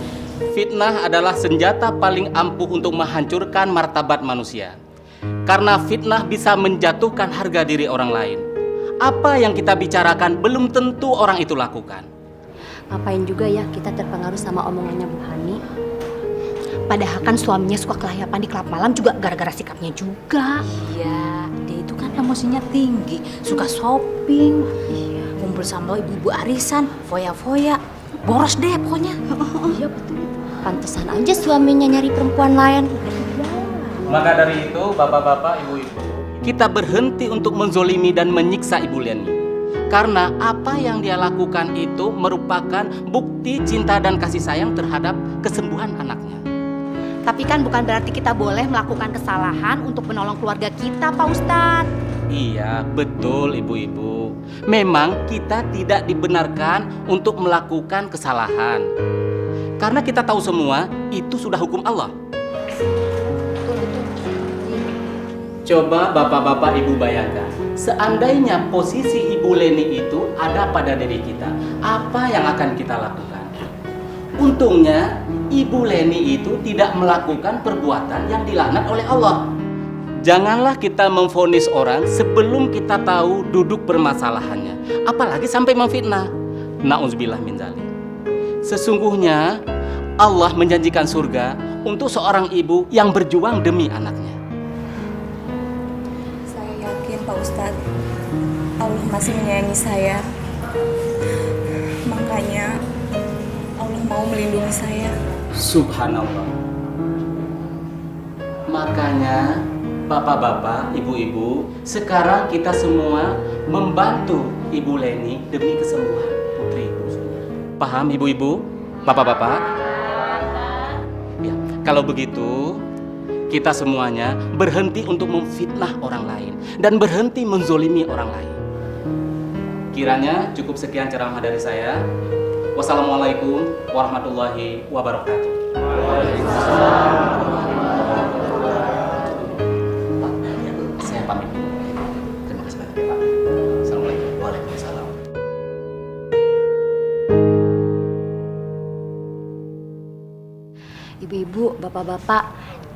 fitnah adalah senjata paling ampuh untuk menghancurkan martabat manusia. Karena fitnah bisa menjatuhkan harga diri orang lain. Apa yang kita bicarakan belum tentu orang itu lakukan. Ngapain juga ya kita terpengaruh sama omongannya Bu Hani? Padahal kan suaminya suka kelayapan di klub malam juga gara-gara sikapnya juga. Iya, dia itu kan emosinya tinggi, suka shopping, kumpul sama ibu-ibu arisan, foya-foya, boros deh pokoknya. Iya betul. Pantesan aja suaminya nyari perempuan lain. Maka dari itu, bapak-bapak, ibu-ibu, kita berhenti untuk menzolimi dan menyiksa Ibu Leni. Karena apa yang dia lakukan itu merupakan bukti cinta dan kasih sayang terhadap kesembuhan anaknya. Tapi kan bukan berarti kita boleh melakukan kesalahan untuk menolong keluarga kita, Pak Ustadz. Iya, betul ibu-ibu. Memang kita tidak dibenarkan untuk melakukan kesalahan. Karena kita tahu semua itu sudah hukum Allah. Coba bapak-bapak ibu bayangkan, seandainya posisi Ibu Leni itu ada pada diri kita, apa yang akan kita lakukan? Untungnya Ibu Leni itu tidak melakukan perbuatan yang dilaknat oleh Allah. Janganlah kita memvonis orang sebelum kita tahu duduk permasalahannya, apalagi sampai memfitnah. Nauzubillah min dzalik. Sesungguhnya Allah menjanjikan surga untuk seorang ibu yang berjuang demi anaknya. Saya yakin Pak Ustadz, Allah masih menyayangi saya. Makanya Allah mau melindungi saya. Subhanallah. Makanya bapak-bapak, ibu-ibu, sekarang kita semua membantu Ibu Leni demi kesembuhan putri. Paham ibu-ibu, bapak-bapak? Ya, kalau begitu kita semuanya berhenti untuk memfitnah orang lain dan berhenti menzolimi orang lain. Kiranya cukup sekian ceramah dari saya. Wassalamualaikum warahmatullahi wabarakatuh. Saya pamit dulu. Terima kasih banyak ya Pak. Assalamualaikum. Waalaikumsalam. Ibu-ibu, bapak-bapak,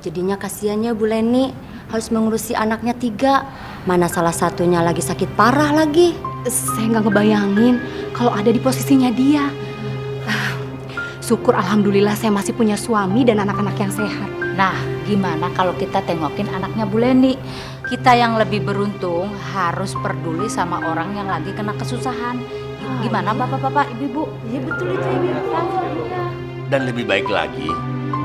jadinya kasihannya Bu Leni harus mengurusi anaknya 3. Mana salah satunya lagi sakit parah lagi. Saya nggak ngebayangin kalau ada di posisinya dia. Syukur alhamdulillah saya masih punya suami dan anak-anak yang sehat. Nah, gimana kalau kita tengokin anaknya Bu Leni? Kita yang lebih beruntung harus peduli sama orang yang lagi kena kesusahan. Gimana bapak-bapak, ibu-ibu? Iya betul itu Ibu. Dan lebih baik lagi,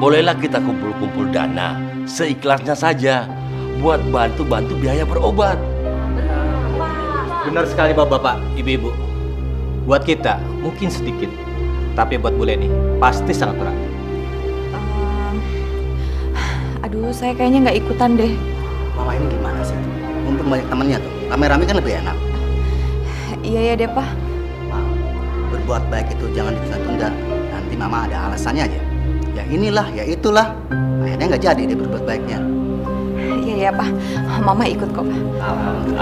bolehlah kita kumpul-kumpul dana seikhlasnya saja buat bantu-bantu biaya berobat. Benar sekali bapak-bapak, ibu-ibu. Buat kita mungkin sedikit, tapi buat Bu Leni pasti sangat berat. Aduh, saya kayaknya nggak ikutan deh. Mama ini gimana sih? Mumpung banyak temannya tuh, rame-rame kan lebih enak. Iya ya deh Pak. Berbuat baik itu jangan ditunda-tunda. Nanti Mama ada alasannya aja. Ya inilah, ya itulah. Akhirnya nggak jadi dia berbuat baiknya. Iya ya Pak, Mama ikut kok Pak.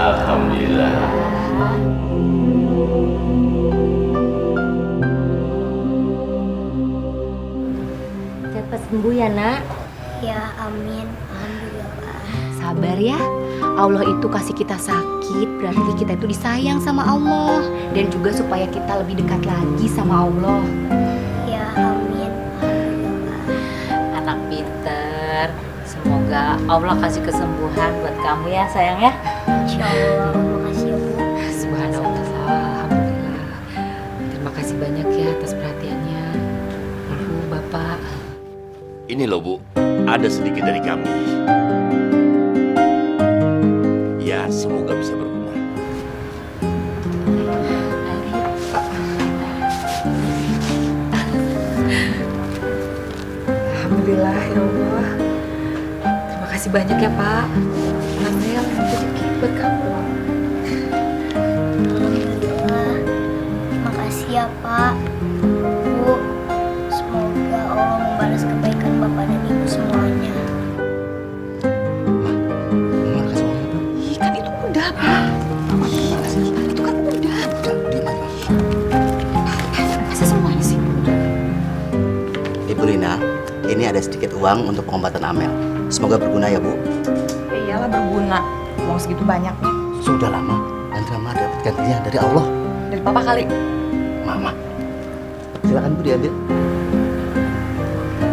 Alhamdulillah. Cepat sembuh ya nak. Ya amin. Alhamdulillah. Sabar ya. Allah itu kasih kita sakit berarti kita itu disayang sama Allah. Dan juga supaya kita lebih dekat lagi sama Allah. Ya amin. Anak pinter. Semoga Allah kasih kesembuhan buat kamu ya sayang ya. Insya Allah. Makasih ya Bu. Subhanallah, alhamdulillah. Terima kasih banyak ya atas perhatiannya. Ibu, Bapak. Ini loh Bu, ada sedikit dari kami. Ya, semoga bisa berguna. Alhamdulillah ya Allah. Terima kasih banyak ya Pak. Amel, rezeki buat kamu. Alhamdulillah. Makasih ya Pak. Bu, semoga Allah membalas kebaikan Bapak dan Ibu semuanya. Ih, kan itu udah Pak. Itu kan udah. Masa semuanya sih? Ibu Lina, ini ada sedikit uang untuk pengobatan Amel. Semoga berguna ya Bu. Ya iyalah berguna. Uang segitu banyaknya. Sudah lama, nanti Mama dapat gantinya dari Allah. Dari Papa kali. Mama. Silakan Bu diambil.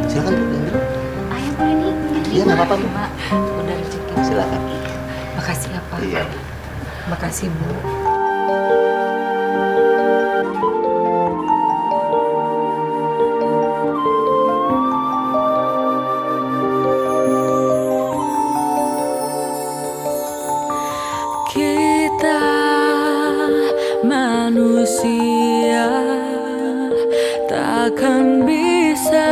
Silakan Bu diambil. Ayah Bu Leni. Iya nggak apa-apa Bu. Udah rezeki. Silakan. Makasih ya Pak. Iya. Makasih Bu. Kita manusia takkan bisa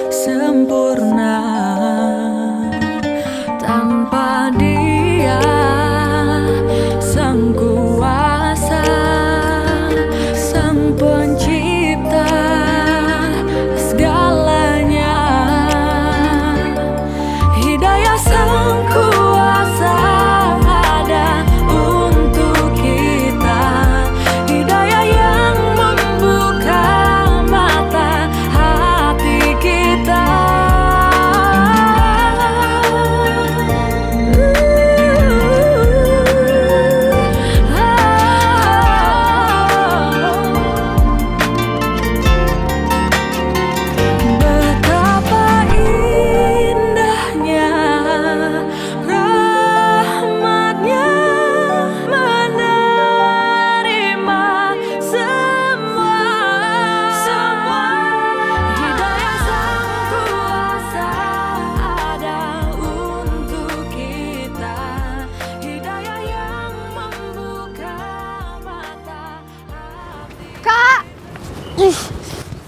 sempurna tanpa Dia Sang Kuasa, Sang Pencipta segalanya. Hidayah Sang Kuasa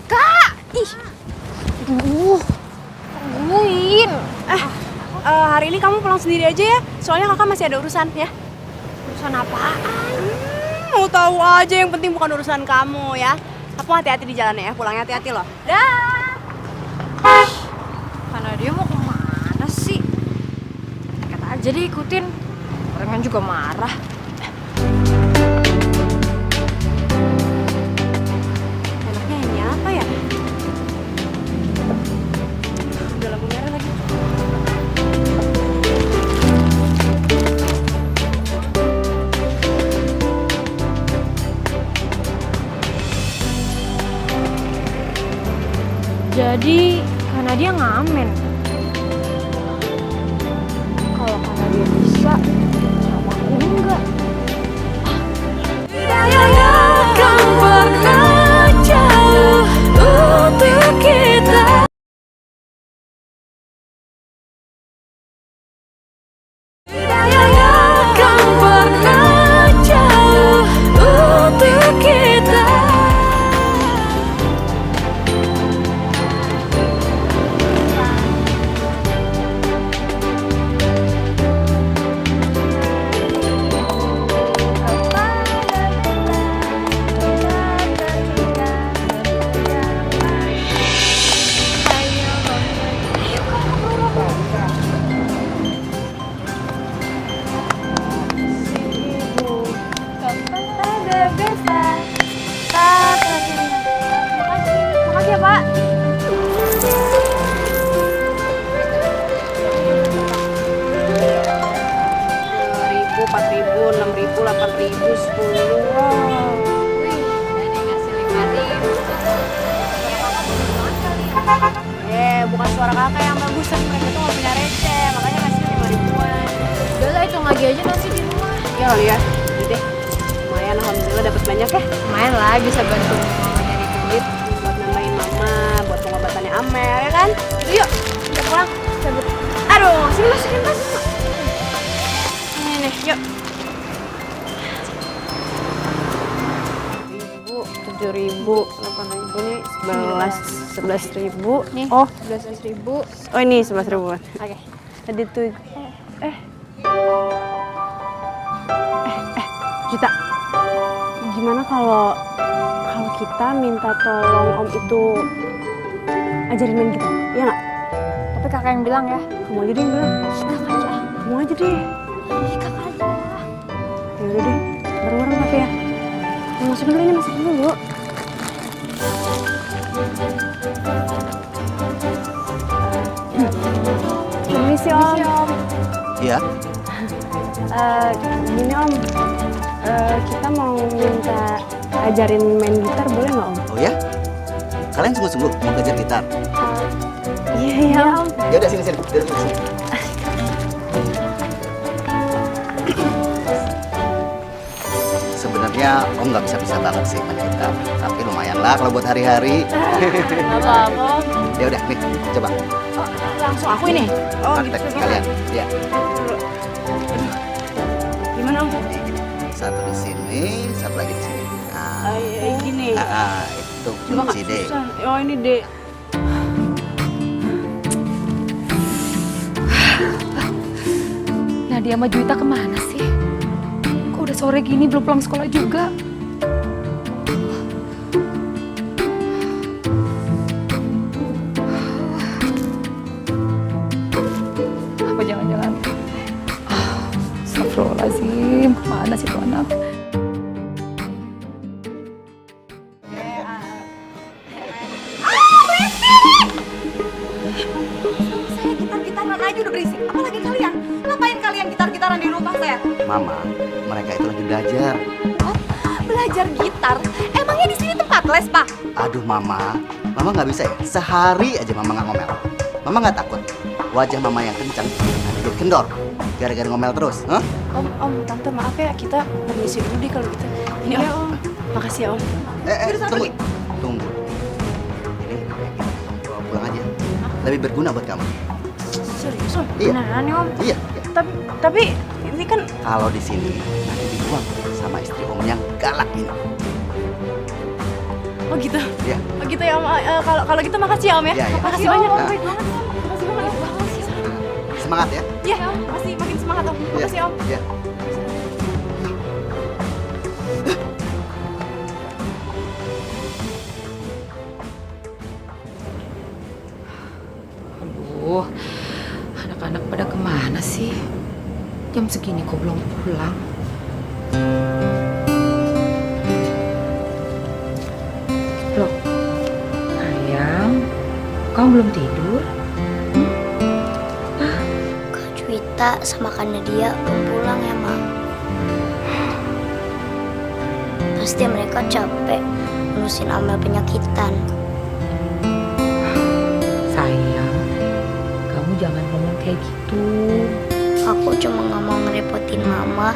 Kak! Ih! Tungguin. Hari ini kamu pulang sendiri aja ya. Soalnya kakak masih ada urusan ya. Urusan apaan? Mau tahu aja, yang penting bukan urusan kamu ya. Kamu hati-hati di jalan ya, pulangnya hati-hati loh. Dah. Karena dia mau kemana sih? Kata aja deh ikutin. Orang juga marah. Enaknya ini apa ya? Udah lampu merah lagi. Jadi karena dia ngamen. Kalau karena dia bisa, kenapa aku enggak? Akan pernah jauh untuk kita. Akan pernah jauh untuk kita. Makasih ya, Pak. Ribu, 4.000, 6.000, 8.000, 10. Bukan suara kakak yang bagus, tapi mereka tuh gak punya receh, makanya ngasih 5.000-an. Udah lah, hitung lagi aja nanti di rumah. Ya kali ya, udah deh. Lumayan, alhamdulillah dapat banyak ya. Lumayan lah, bisa bantu mama nyari duit. Buat nambahin mama, buat pengobatannya Amel, ya kan? Yuk, kita pulang. Cabut. Aduh, sini masukin tas. Ini nih, yuk. 7.000, 8.000 nih, 11.000. Nih, Oh, 11.000. oh ini 11.000. Oke. Tadi tuh, Juta, gimana kalau kita minta tolong Om itu ajarin main gitar, iya nggak? Tapi kakak yang bilang ya. Kamu aja deh yang bilang. Kakak aja. Kamu aja deh. Kakak aja. Ya udah deh, bareng-bareng tapi ya. Masukin dulu ini, masukin dulu. Permisi Om. Iya. Gini Om, kita mau minta ajarin main gitar, boleh nggak Om? Oh ya? Kalian sungguh-sungguh mau belajar gitar? Iya Om. Ya udah sini. Duduk sini. Sebenarnya Om nggak bisa banget sih main gitar, tapi lumayan lah kalau buat hari-hari. Nggak apa-apa. Ya udah nih, coba. Langsung aku ini. Oh gitu. Praktek kalian. Iya. Gimana Om? Satu di sini, satu lagi di sini. Nah, Gini. Itu Coba Kak, kunci D. susah. Oh ini D. Nadia sama Juwita kemana sih? Kok udah sore gini belum pulang sekolah juga? Apa jangan-jangan? Astagfirullahaladzim, kemana sih tuh anak? Saya gitar-gitaran aja udah berisik. Apalagi kalian? Ngapain kalian gitar-gitaran di rumah saya? Mama, mereka itu lagi belajar. Belajar gitar? Emangnya di sini tempat les, Pak? Aduh Mama nggak bisa ya? Sehari aja Mama nggak ngomel. Mama nggak takut wajah Mama yang kencang nanti jadi kendor gara-gara ngomel terus, huh? Om, Tante maaf ya, kita permisi dulu deh kalau gitu. Ini Om. Makasih ya Om. Tunggu. Ini kita bawa pulang aja. Lebih berguna buat kamu. Serius Om? Iya. Beneran ya Om? Iya. Tapi ini kan Kalau di sini nanti dibuang sama istri Om yang galak ini. Oh gitu. Iya. Oh gitu ya Om. Kalau gitu makasih ya Om ya. Iya, iya. Makasih banyak Om. Nah. Baik banget Om. Makasih banget Om. Semangat ya. Iya, makasih makin semangat Om. Makasih Om. Iya. Aduh, anak-anak pada kemana sih? Jam segini kok belum pulang? Loh, sayang, kamu belum tidur? Kak Juwita sama Kak Nadia belum pulang ya, Ma. Pasti mereka capek ngurusin Amel penyakitan. Sayang, kamu jangan ngomong kayak gitu. Aku cuma nggak mau ngerepotin Mama,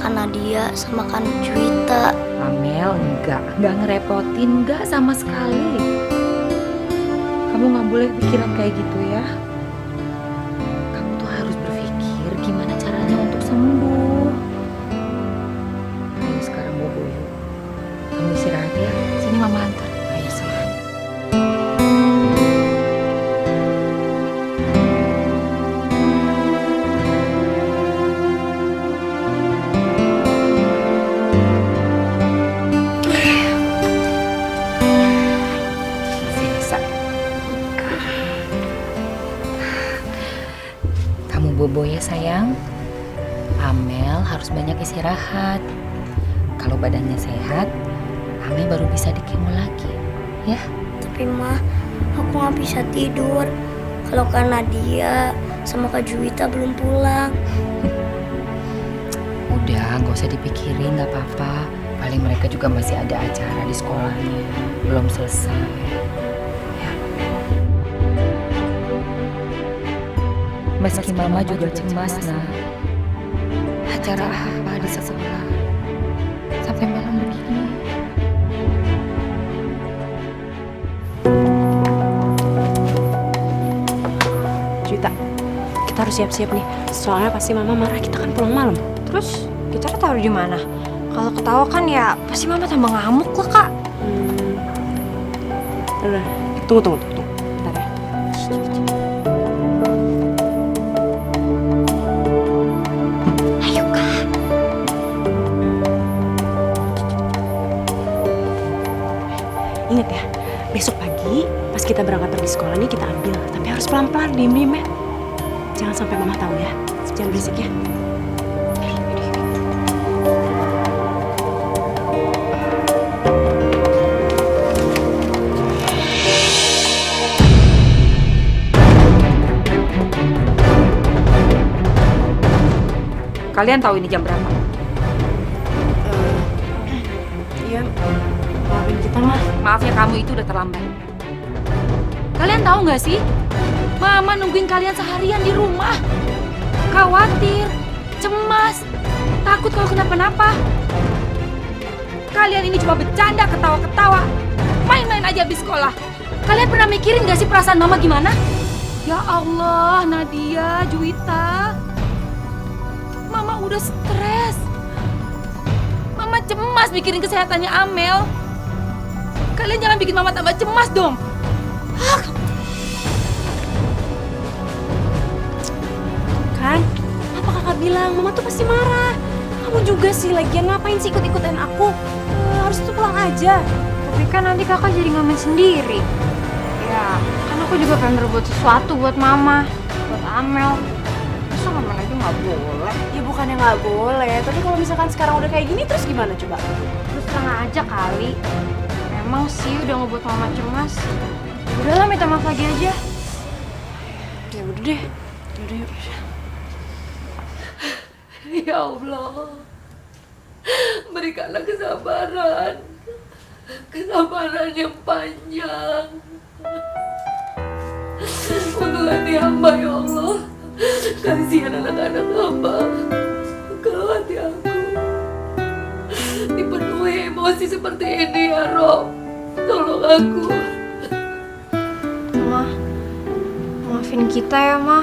Kak Nadia sama Kak Juwita. Amel, enggak ngerepotin, enggak sama sekali. Kamu nggak boleh pikiran kayak gitu ya. Kamu tuh harus berpikir gimana caranya untuk sembuh. Ayo sekarang bobo yuk. Kamu istirahat ya. Sini mama antar. Ayo sayang. Kamu bobo ya sayang. Amel harus banyak istirahat. Kalau badannya sehat, Amel baru bisa dikemo lagi, ya. Tapi Ma, aku nggak bisa tidur kalau Kak Nadia sama Kak Juwita belum pulang. Udah, nggak usah dipikirin, nggak apa-apa. Paling mereka juga masih ada acara di sekolahnya, belum selesai. Meski mama juga cemas, nah. Acara apa di sekolah? Sampai malam begini. Juwita, kita harus siap-siap nih. Soalnya pasti mama marah kita kan pulang malam. Terus gitarnya taruh di mana? Kalau ketawa kan ya pasti mama tambah ngamuk lah kak. Udah, tunggu. Bentar ya. Ayo Kak. Ingat ya, besok pagi pas kita berangkat pergi sekolah nih kita ambil. Tapi harus pelan-pelan, diem-diem ya. Jangan sampai mama tahu ya. Jangan berisik ya. Kalian tahu ini jam berapa? Iya, maafin kita mah. Maaf ya, kamu itu udah terlambat. Kalian tahu nggak sih? Mama nungguin kalian seharian di rumah. Khawatir, cemas, takut kalau kenapa-napa. Kalian ini cuma bercanda, ketawa-ketawa. Main-main aja habis sekolah. Kalian pernah mikirin nggak sih perasaan mama gimana? Ya Allah, Nadia, Juwita. Mama udah stres. Mama cemas mikirin kesehatannya Amel. Kalian jangan bikin mama tambah cemas dong. Kan, apa kakak bilang? Mama tuh pasti marah. Kamu juga sih, lagian ngapain sih ikut-ikutin aku? Harus tuh pulang aja. Tapi kan nanti kakak jadi ngamen sendiri. Ya, kan aku juga pengen berbuat sesuatu buat mama, buat Amel. Masa ngamen aja nggak boleh? Ya bukannya nggak boleh, tapi kalau misalkan sekarang udah kayak gini terus gimana coba? Terus terang aja kali. Emang sih udah ngebuat mama cemas. Udahlah minta maaf lagi aja. Ya udah deh. Yaudah. Ya Allah, berikanlah kesabaran, kesabaran yang panjang untuk hati hamba ya Allah. Kasihan anak-anak hamba. Kalau hati aku dipenuhi emosi seperti ini ya Rob, tolong aku. Ma, maafin kita ya Ma.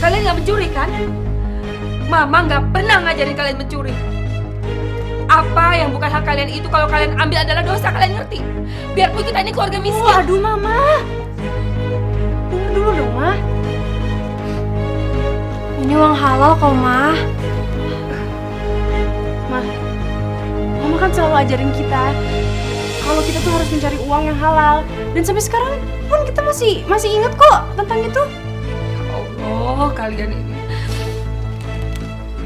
kalian nggak mencuri kan? Mama nggak pernah ngajarin kalian mencuri. Apa yang bukan hak kalian itu kalau kalian ambil adalah dosa, kalian ngerti? Biarpun kita ini keluarga miskin. Aduh Mama. Dengar dulu dong, Ma. Ini uang halal kok, Ma. Ma, Mama kan selalu ajarin kita kalau kita tuh harus mencari uang yang halal. Dan sampai sekarang pun kita masih ingat kok tentang itu. Allah, kalian ini.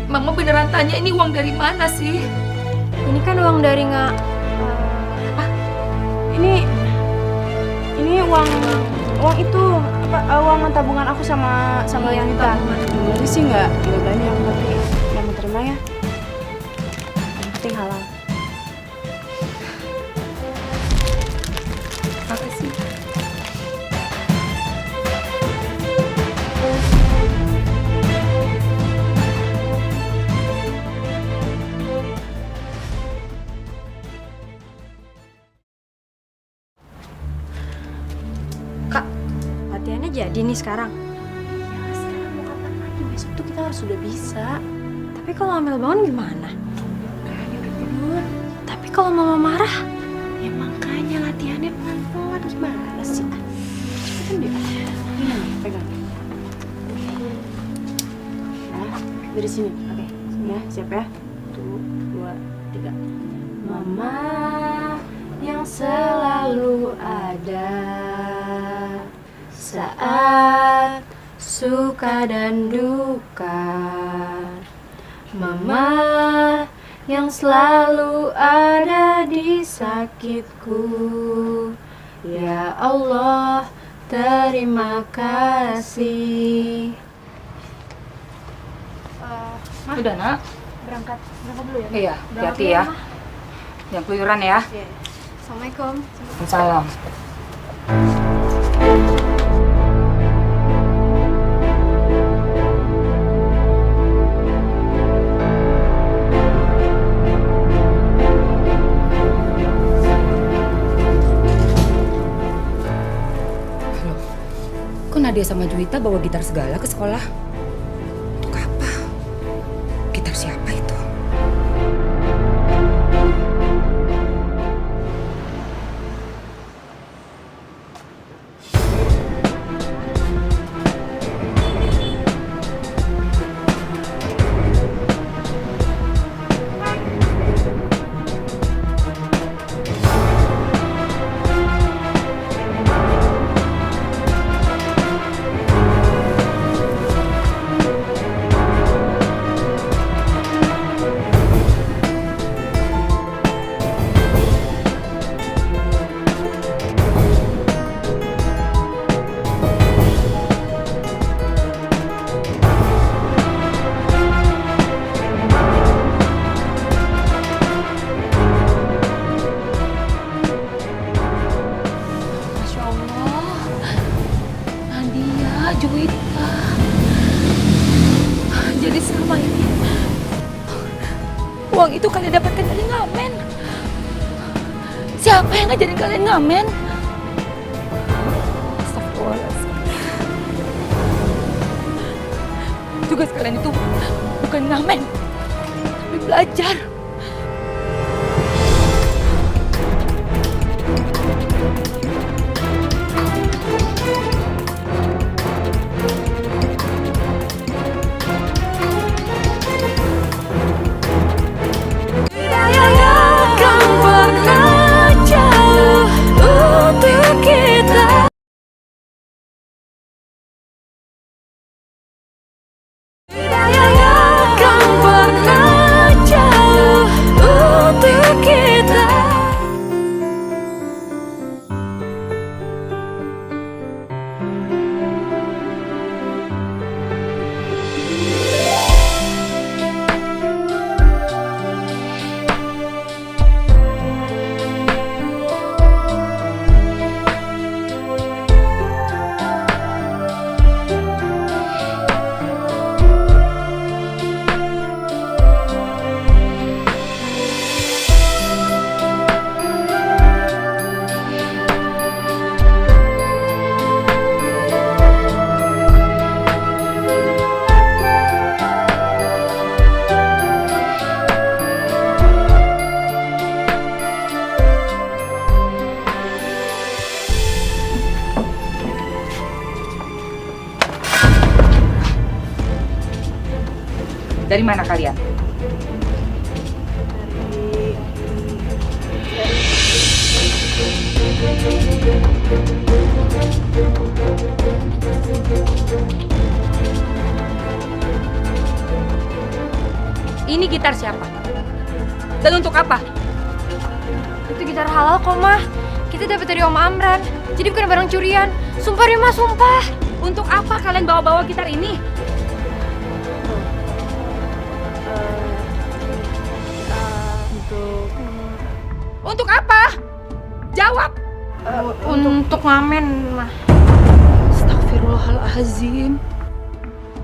Mama beneran tanya ini uang dari mana sih? Ini kan uang dari nggak... Ini uang itu uang tabungan aku sama Iya, Yunita. Jadi sih nggak banyak, tapi Mama terima ya. Yang penting halal. Makasih. Kak, latihannya jadi nih sekarang. Ya sekarang mau kapan lagi? Besok tuh kita harus sudah bisa. Tapi kalau Amel bangun gimana? Tapi kalau Mama marah? Ya makanya latihannya pelan-pelan, gimana sih? Cepetan deh. Ini nih, pegang. Nah, dari sini. Oke, ya, siap ya. 1, 2, 3. Mama yang selalu ada saat suka dan duka. Mama yang selalu ada di sakitku. Ya Allah, terima kasih. Udah, Nak? Berangkat dulu ya. Iya, hati-hati ya. Yang keluyuran ya. Iya. Assalamualaikum. Salam. Kok Nadia sama Juwita bawa gitar segala ke sekolah? Untuk apa? Gitar siapa itu? Juwita. Jadi selama ini uang itu kalian dapatkan dari ngamen. Siapa yang ngajarin kalian ngamen? Astagfirullahaladzim. Tugas kalian itu bukan ngamen, tapi belajar. Hidayah akan pernah jauh Dari mana kalian? Ini gitar siapa? Dan untuk apa? Itu gitar halal kok, Mah. Kita dapat dari Om Amran. Jadi bukan barang curian. Sumpah deh, Mah, sumpah. Untuk apa kalian bawa-bawa gitar ini? Untuk apa? Jawab. Untuk ngamen, Mah. Astagfirullahalazim.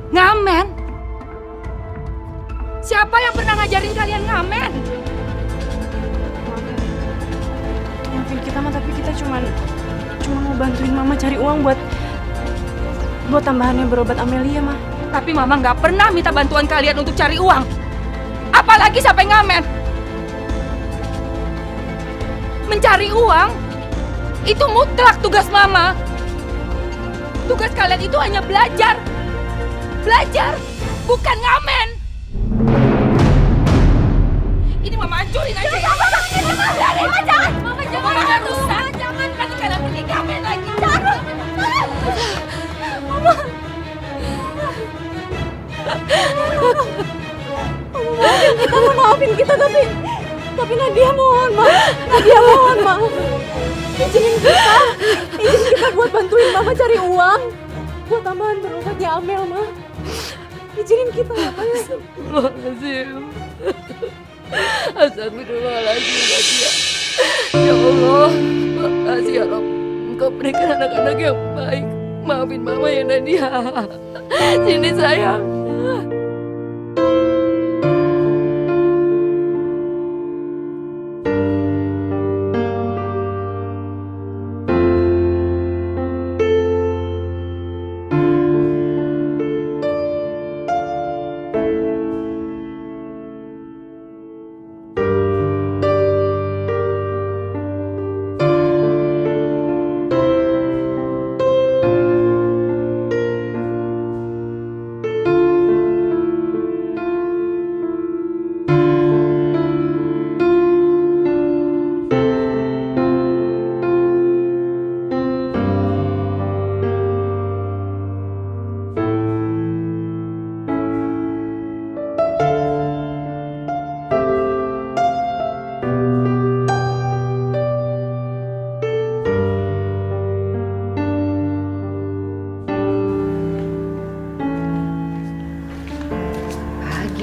Ngamen? Siapa yang pernah ngajarin kalian ngamen? Maafin kita mah, tapi kita cuma mau bantuin mama cari uang buat tambahannya berobat Amelia mah. Tapi mama nggak pernah minta bantuan kalian untuk cari uang. Apalagi sampai ngamen. Mencari uang itu mutlak tugas mama. Tugas kalian itu hanya belajar. Belajar, bukan ngamen. Ini mama hancurin aja. Jangan. Mama jangan. Mama rusak. Jangan. Nanti kalian pergi ngamen lagi. Jangan. Mama. Maafin kita tapi Nadia mohon ma izinin kita buat bantuin mama cari uang buat tambahan berobatnya Amel ma. Izinin kita ya ma. Astagfirullahaladzim Nadia. Ya Allah, makasih ya Rob. Engkau berikan anak-anak yang baik. Maafin mama ya Nadia. Sini sayang.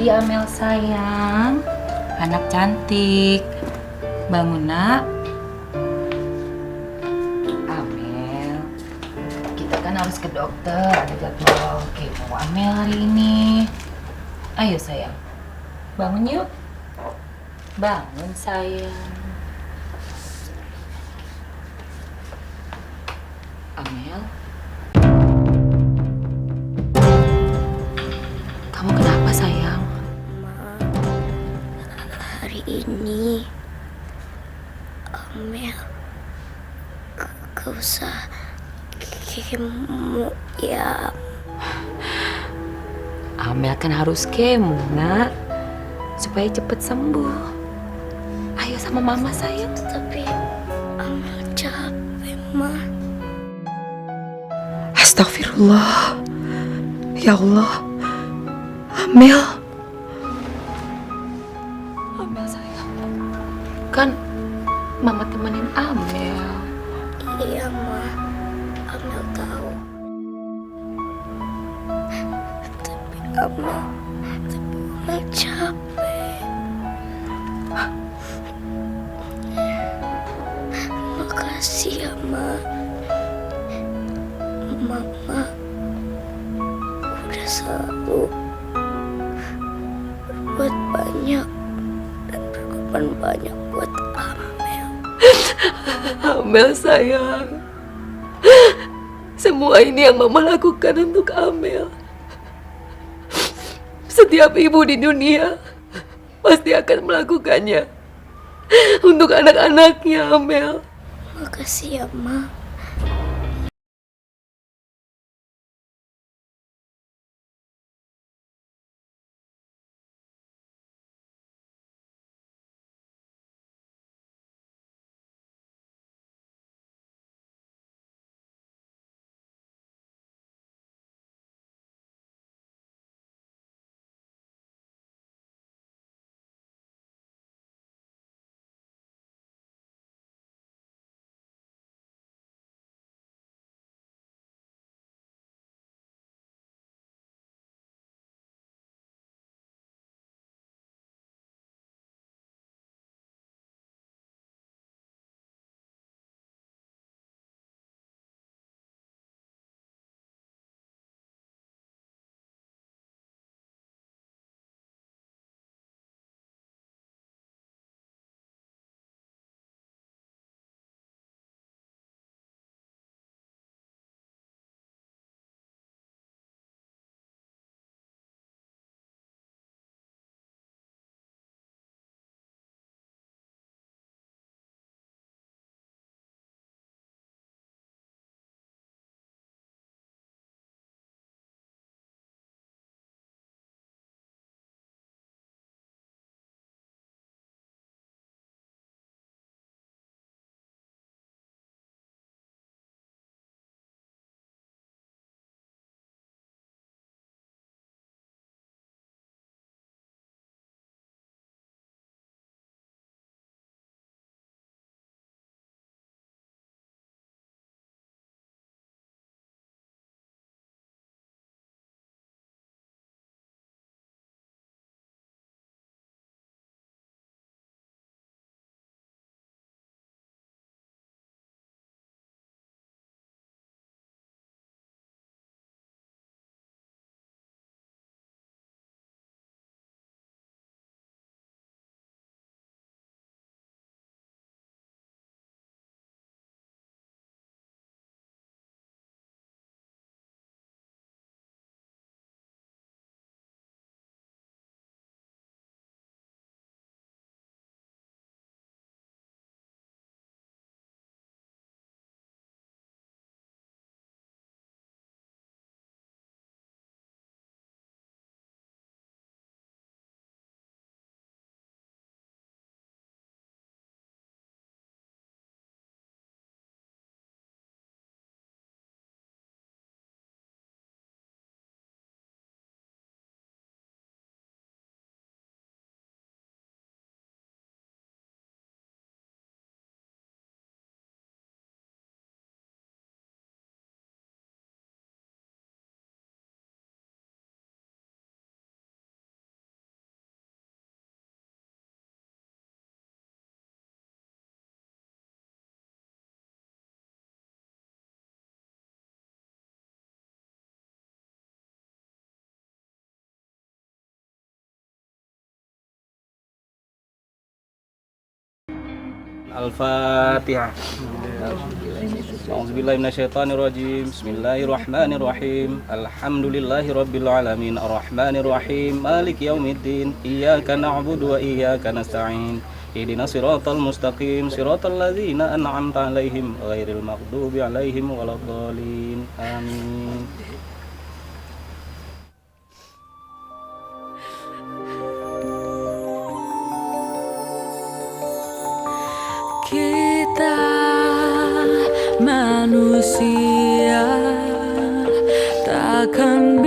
Amel sayang, anak cantik, bangun nak. Amel, kita kan harus ke dokter, ada jadwal kemo Amel hari ini. Ayo sayang, bangun yuk. Bangun sayang. Amel, kamu kenapa sayang? Ini Amel gak usah kemo ya. Amel kan harus kemo nak, supaya cepet sembuh. Ayo sama mama sayang. Tapi Amel capek ma. Astagfirullah. Ya Allah. Amel. Kan mama temenin Amel. Iya ma, Amel tahu. Tapi Amel capek. Makasih ya ma. Mama udah selalu berbuat banyak dan berkorban banyak buat Amel. Amel sayang. Semua ini yang mama lakukan untuk Amel. Setiap ibu di dunia pasti akan melakukannya untuk anak-anaknya Amel. Makasih ya ma. Al-Fatihah. A'udzubillahi minasyaitonirrajim. Bismillahirrahmanirrahim. Alhamdulillahirabbil alamin. Arrahmanirrahim. Maliki yaumiddin. Iyyaka na'budu wa iyyaka nasta'in. Ihdinas siratal mustaqim. Siratal ladzina an'amta 'alaihim ghairil maghdubi 'alaihim waladdallin. Amin. Kita manusia takkan